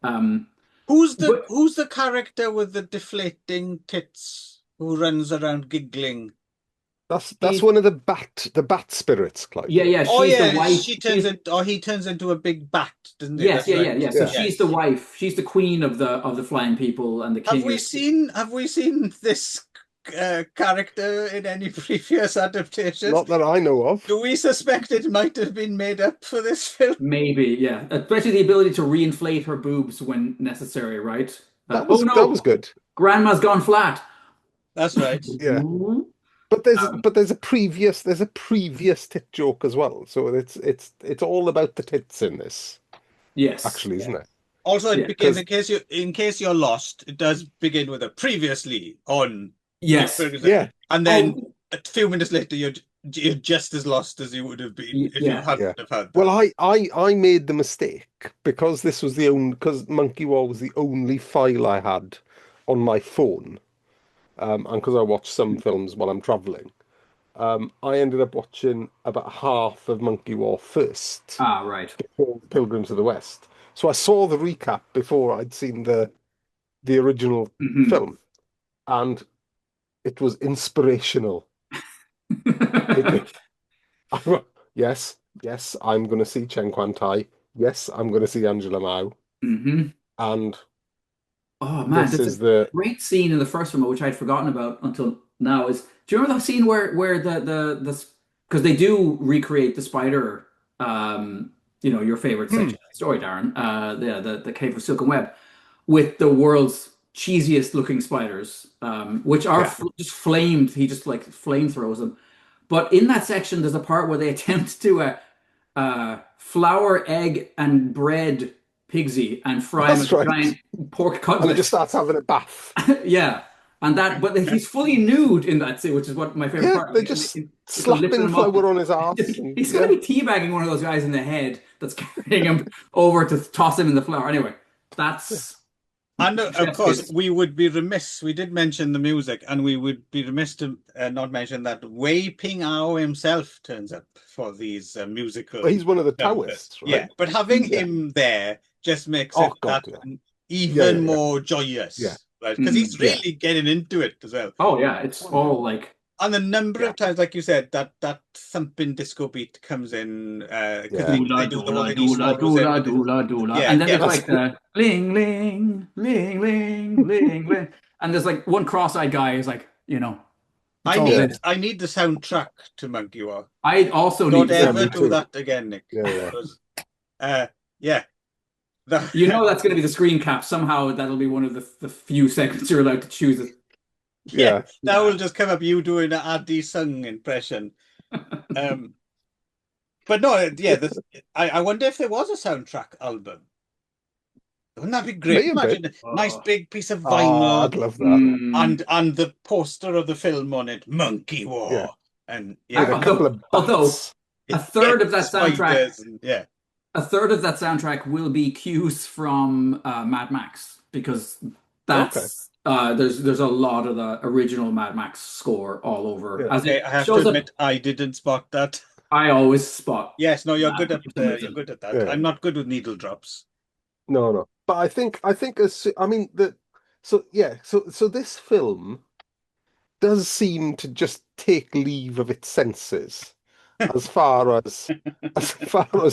But Who's the character with the deflating tits who runs around giggling? That's one of the bat spirits, Clive. yeah, Oh she's the yeah, wife. he turns into a big bat, doesn't he? Yes, That's right. yeah. So Yeah. she's the wife. She's the queen of the flying people, and the king. Have we seen this character in any previous adaptations? Not that I know of. Do we suspect it might have been made up for this film? Maybe, yeah. Especially the ability to reinflate her boobs when necessary, right? That Oh no, that was good. Grandma's gone flat. That's right. Yeah. But there's a previous tit joke as well. So it's all about the tits in this. Yes. Actually, isn't it? Also, it Yeah, begins in case you're lost. It does begin with a previously on Yes. Ferguson. Yeah. And then a few minutes later, you're just as lost as you would have been if you hadn't have had that. Well, I made the mistake because this was because Monkey War was the only file I had on my phone, and because I watch some films while I'm traveling. I ended up watching about half of Monkey War first. Ah, right. Before Pilgrims of the West. So I saw the recap before I'd seen the original film, and it was inspirational. Yes, I'm going to see Chen Quan Tai. Yes, I'm going to see Angela Mao. And oh man, this is a great scene in the first film, which I'd forgotten about until now. Do you remember that scene where the because they do recreate the spider, your favorite section of the story, Darren, the Cave of Silken Web, with the world's cheesiest looking spiders, which are just flamed. He just like flamethrows them. But in that section, there's a part where they attempt to flour, egg, and bread Pigsy and fry him with a giant pork cutlet. And he just starts having a bath. Yeah. But he's fully nude in that scene, which is what my favorite part. They just slapping flour on his ass. He's going to be teabagging one of those guys in the head that's carrying him over to toss him in the flour. Anyway, that's... And of course, we would be remiss. We did mention the music, and we would be remiss to not mention that Wei Ping Ao himself turns up for these musicals. Well, he's one of the Taoists, right? Yeah, but having him there just makes it even more joyous. Yeah. Right? Because he's really getting into it as well. Oh, yeah. It's all like... And the number of times, like you said, that thumping disco beat comes in. Doola, doola. And then there's like the ling, ling, ling, ling, ling, ling. And there's like one cross-eyed guy who's like, I need the soundtrack to Monkey War. I also Don't need the ever do that again, Nick. Yeah. That's going to be the screen cap. Somehow that'll be one of the few segments you're allowed to choose it. Yeah, that will just come up you doing an Adi Sung impression. But no, I wonder if there was a soundtrack album. Wouldn't that be great? Imagine a nice big piece of vinyl. I'd love that. And the poster of the film on it, Monkey War. Yeah. And a couple of although a third of that soundtrack, a third of that soundtrack will be cues from Mad Max, because that's there's a lot of the original Mad Max score all over. I have to admit, I didn't spot that. I always spot. Yes, no, you're good at that. Yeah. I'm not good with needle drops. No. But I think so this film does seem to just take leave of its senses as far as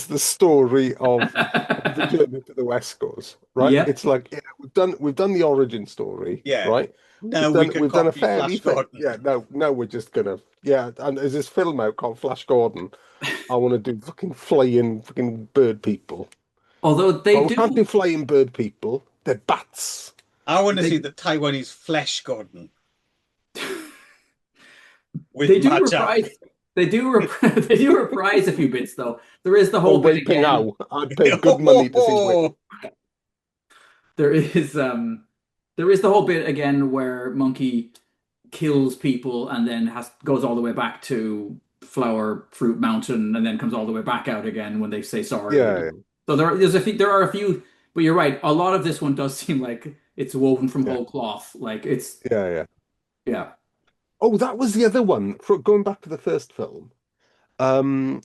the story of the journey to the West goes, right? Yeah. It's like we've done the origin story, right? Now we've done a fairly now we're just gonna and there's this film out called Flash Gordon. I want to do fucking flying bird people. Although we can't do flying bird people, they're bats. I want to see the Taiwanese Flesh Gordon. They do reprise a few bits though. There is the whole bit again. I'd pay good money to see. There is the whole bit again where Monkey kills people and then goes all the way back to Flower Fruit Mountain and then comes all the way back out again when they say sorry. Yeah. So there are a few, but you're right. A lot of this one does seem like it's woven from whole cloth. Like it's yeah. Yeah. Oh, that was the other one. Going back to the first film, um,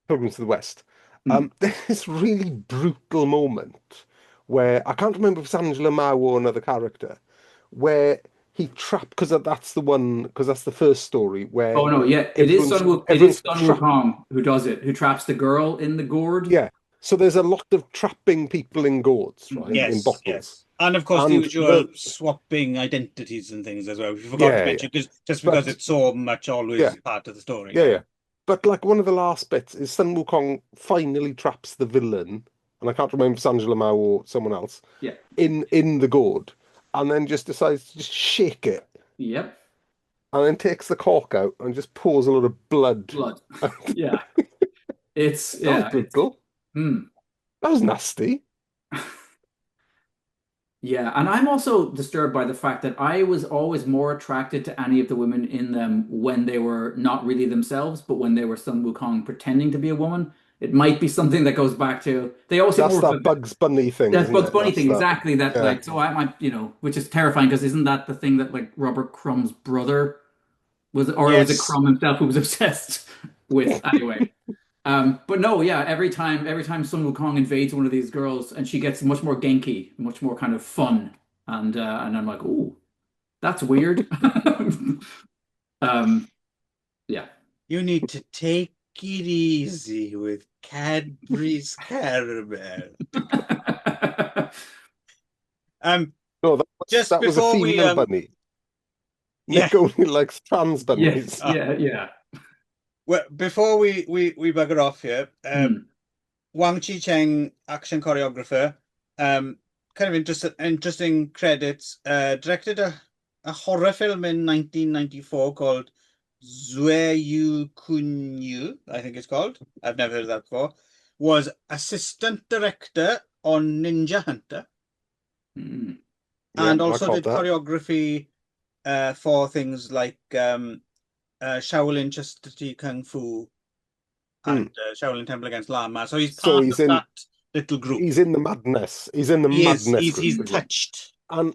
Pilgrims to the West. Mm. There's this really brutal moment where I can't remember if it's Angela Mao or another character, where he trapped because that's the one because that's the first story Oh where no, yeah, it is everyone's Sun trapped. Wukong who does it, who traps the girl in the gourd. Yeah. So there's a lot of trapping people in gourds, right? In Yes, bottles. yes. And of course, the And usual swapping identities and things as well. We forgot to yeah, yeah. mention because just because But it's so much yeah, always part of the story. yeah, Yeah. yeah. But like one of the last bits is Sun Wukong finally traps the villain, and I can't remember if it's Angela Mao or someone else Yeah. in the gourd, and then just decides to just shake it, Yep. and then takes the cork out and just pours a lot of blood. Blood. That Yeah. was It's brutal. hmm. That was nasty. Yeah, and I'm also disturbed by the fact that I was always more attracted to any of the women in them when they were not really themselves, but when they were Sun Wukong pretending to be a woman. It might be something that goes back to they always seem That's more of a that Bugs Bunny thing, that isn't Bugs it? Bunny That's thing, that. exactly that Yeah. like so I might which is terrifying because isn't that the thing that like Robert Crumb's brother or was it Yes. Crumb himself who was obsessed with anyway? But no, yeah, every time Sun Wukong invades one of these girls and she gets much more genki, much more kind of fun, and I'm like, oh, that's weird. Um, yeah. You need to take it easy with Cadbury's Caramel. Um, No, just that was a before we female bunny. yeah, Nick only likes trans Yes, bunnies. yeah, yeah. well, before we bugger off here, Hmm. Wang Chi Cheng, action choreographer, kind of interesting credits. Directed a horror film in 1994 called Zue Yu Kun Yu, I think it's called. I've never heard of that before. Was assistant director on Ninja Hunter Hmm. Yeah, and I also caught did that. choreography for things like Shaolin Chastity Kung Fu Hmm. and Shaolin Temple Against Lama. So he's So part of that little group. he's in the madness. He's in the He is. madness He's group. touched. And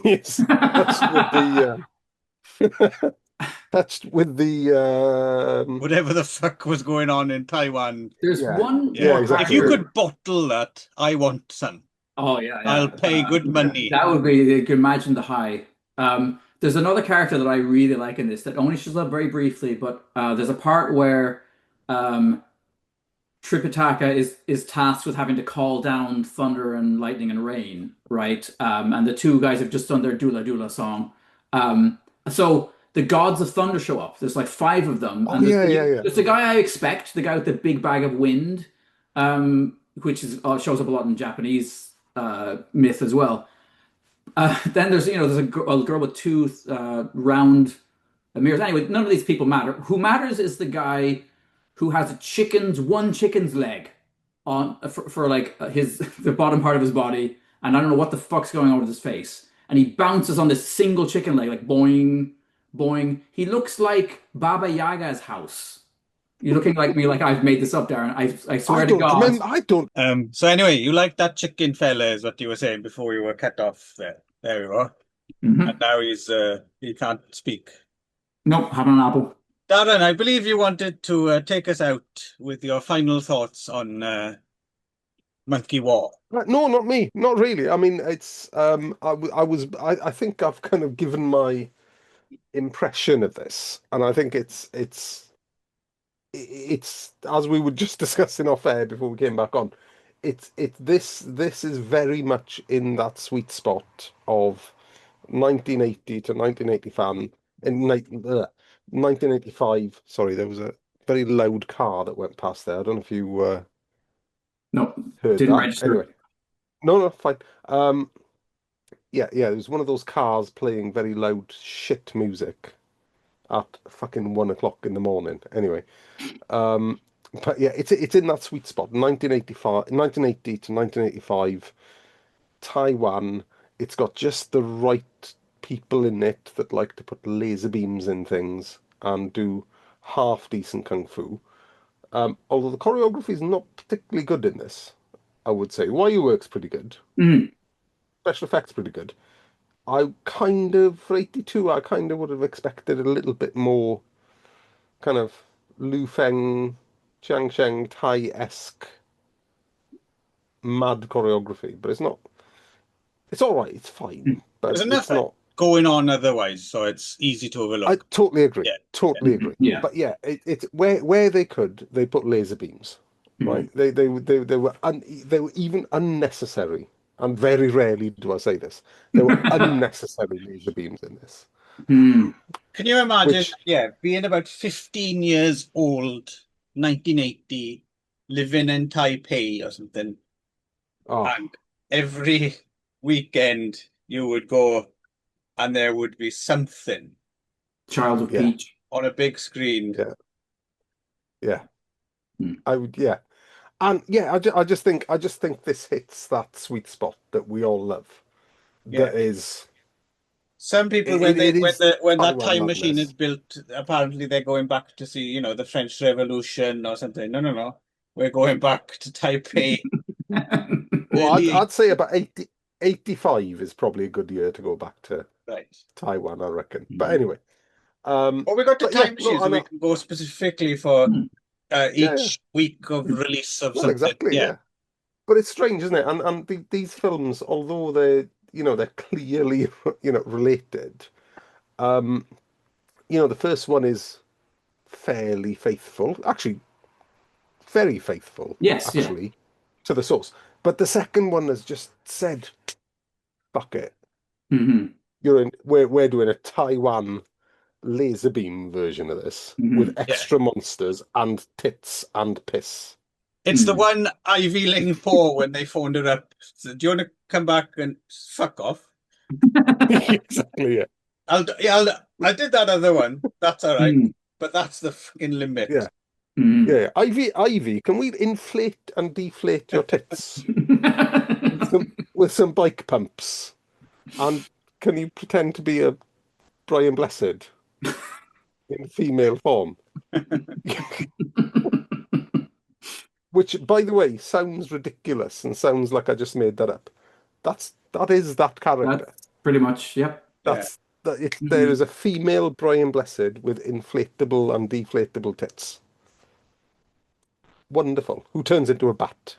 he's touched with the touched with the Whatever the fuck was going on in Taiwan. There's yeah. one Yeah. Yeah, more If you exactly. character. could bottle that, I want some. Oh yeah, I'll yeah. pay good money. That would be you can imagine the high. There's another character that I really like in this that only shows up very briefly, but there's a part where um, Tripitaka is tasked with having to call down thunder and lightning and rain, right? And the two guys have just done their Dula Dula song. So the gods of thunder show up. There's like five of them, Oh and yeah, yeah, yeah. there's the guy I expect, the guy with the big bag of wind, which is shows up a lot in Japanese myth as well. Then there's a girl with two round mirrors. Anyway, none of these people matter. Who matters is the guy who has one chicken's leg on for like his the bottom part of his body, and I don't know what the fuck's going on with his face. And he bounces on this single chicken leg, like boing, boing. He looks like Baba Yaga's house. You're looking like me, like I've made this up, Darren. I I swear to don't God. remember. I don't. So anyway, you like that chicken fella is what you were saying before you were cut off there. There we are. And Mhm. now he can't speak. Nope, having an apple. Darren, I believe you wanted to take us out with your final thoughts on Monkey War. No, not me. Not really. I mean, it's I think I've kind of given my impression of this, and I think it's as we were just discussing off air before we came back on. This is very much in that sweet spot of 1980 to 1985. In 1985, sorry, there was a very loud car that went past there. I don't know if you Nope, heard didn't that. Anyway, register. no, fine. Yeah, it was one of those cars playing very loud shit music at fucking 1 o'clock in the morning. Anyway, um, but yeah, it's in that sweet spot, 1985, 1980 to 1985, Taiwan. It's got just the right people in it that like to put laser beams in things and do half decent kung fu. Although the choreography is not particularly good in this, I would say. Wire work's pretty good. Mm. Special effects pretty good. I kind of, for 82, I kind of would have expected a little bit more kind of Lu Feng, Chiang Cheng, Thai-esque mad choreography, but it's not. It's all right. It's fine, but There's enough it's not. going on otherwise, so it's easy to I overlook. totally agree. Yeah. Totally agree. Yeah. But yeah, it's where they could, they put laser beams, right? They were even unnecessary, and very rarely do I say this. There were unnecessary laser beams in this. Can you imagine, Which, being about 15 years old, 1980, living in Taipei or something, and every weekend you would go and there would be something Child of Peach on a big screen. Yeah. I would, and I just think this hits that sweet spot that we all love. That is, some people it is when that Taiwan time machine madness. is built, apparently they're going back to see, the French Revolution or something. No. We're going back to Taipei. Well, I'd say about 85 is probably a good year to go back to Taiwan, I reckon. But anyway, well, we got the time machine, so we can go specifically for each week of release of something. Exactly, yeah. But it's strange, isn't it? And these films, although they're clearly related, the first one is fairly faithful, actually very faithful, actually, to the source. But the second one has just said, "Fuck it, we're doing a Taiwan laser beam version of this with extra monsters and tits and piss." It's the one Ivy Ling for when they phoned her up. So, do you want to come back and fuck off? Exactly, yeah. I did that other one. That's all right. But that's the fucking limit. Yeah. Yeah. Ivy, can we inflate and deflate your tits with some bike pumps? And can you pretend to be a Brian Blessed in female form? Which, by the way, sounds ridiculous and sounds like I just made that up. That is that character. That's pretty much, yep. There is a female Brian Blessed with inflatable and deflatable tits. Wonderful. Who turns into a bat.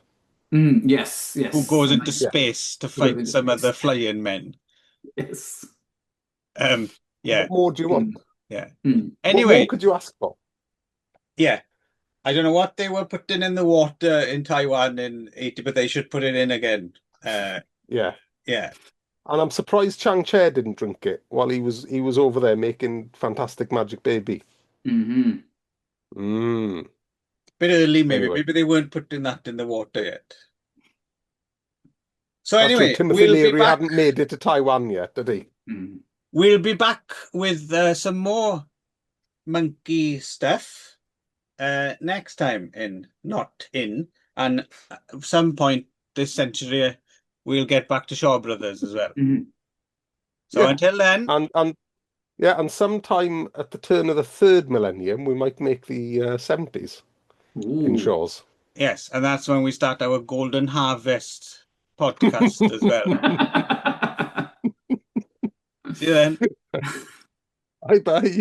Yes. Who goes into space to fight some other flying men. Yes. What more do you want? Anyway. What more could you ask for? Yeah. I don't know what they were putting in the water in Taiwan in 80, but they should put it in again. Yeah. And I'm surprised Chang Che didn't drink it while he was over there making Fantastic Magic Baby. Bit early, maybe. Anyway. Maybe they weren't putting that in the water yet. So That's anyway, true. Timothy Leary hadn't made it to Taiwan yet, did he? We'll be back with some more monkey stuff next time in Not In. And at some point this century, we'll get back to Shaw Brothers as well. So until then. And sometime at the turn of the third millennium, we might make the 70s in Shaws. Yes, and that's when we start our Golden Harvest podcast as well. See you then. Bye-bye.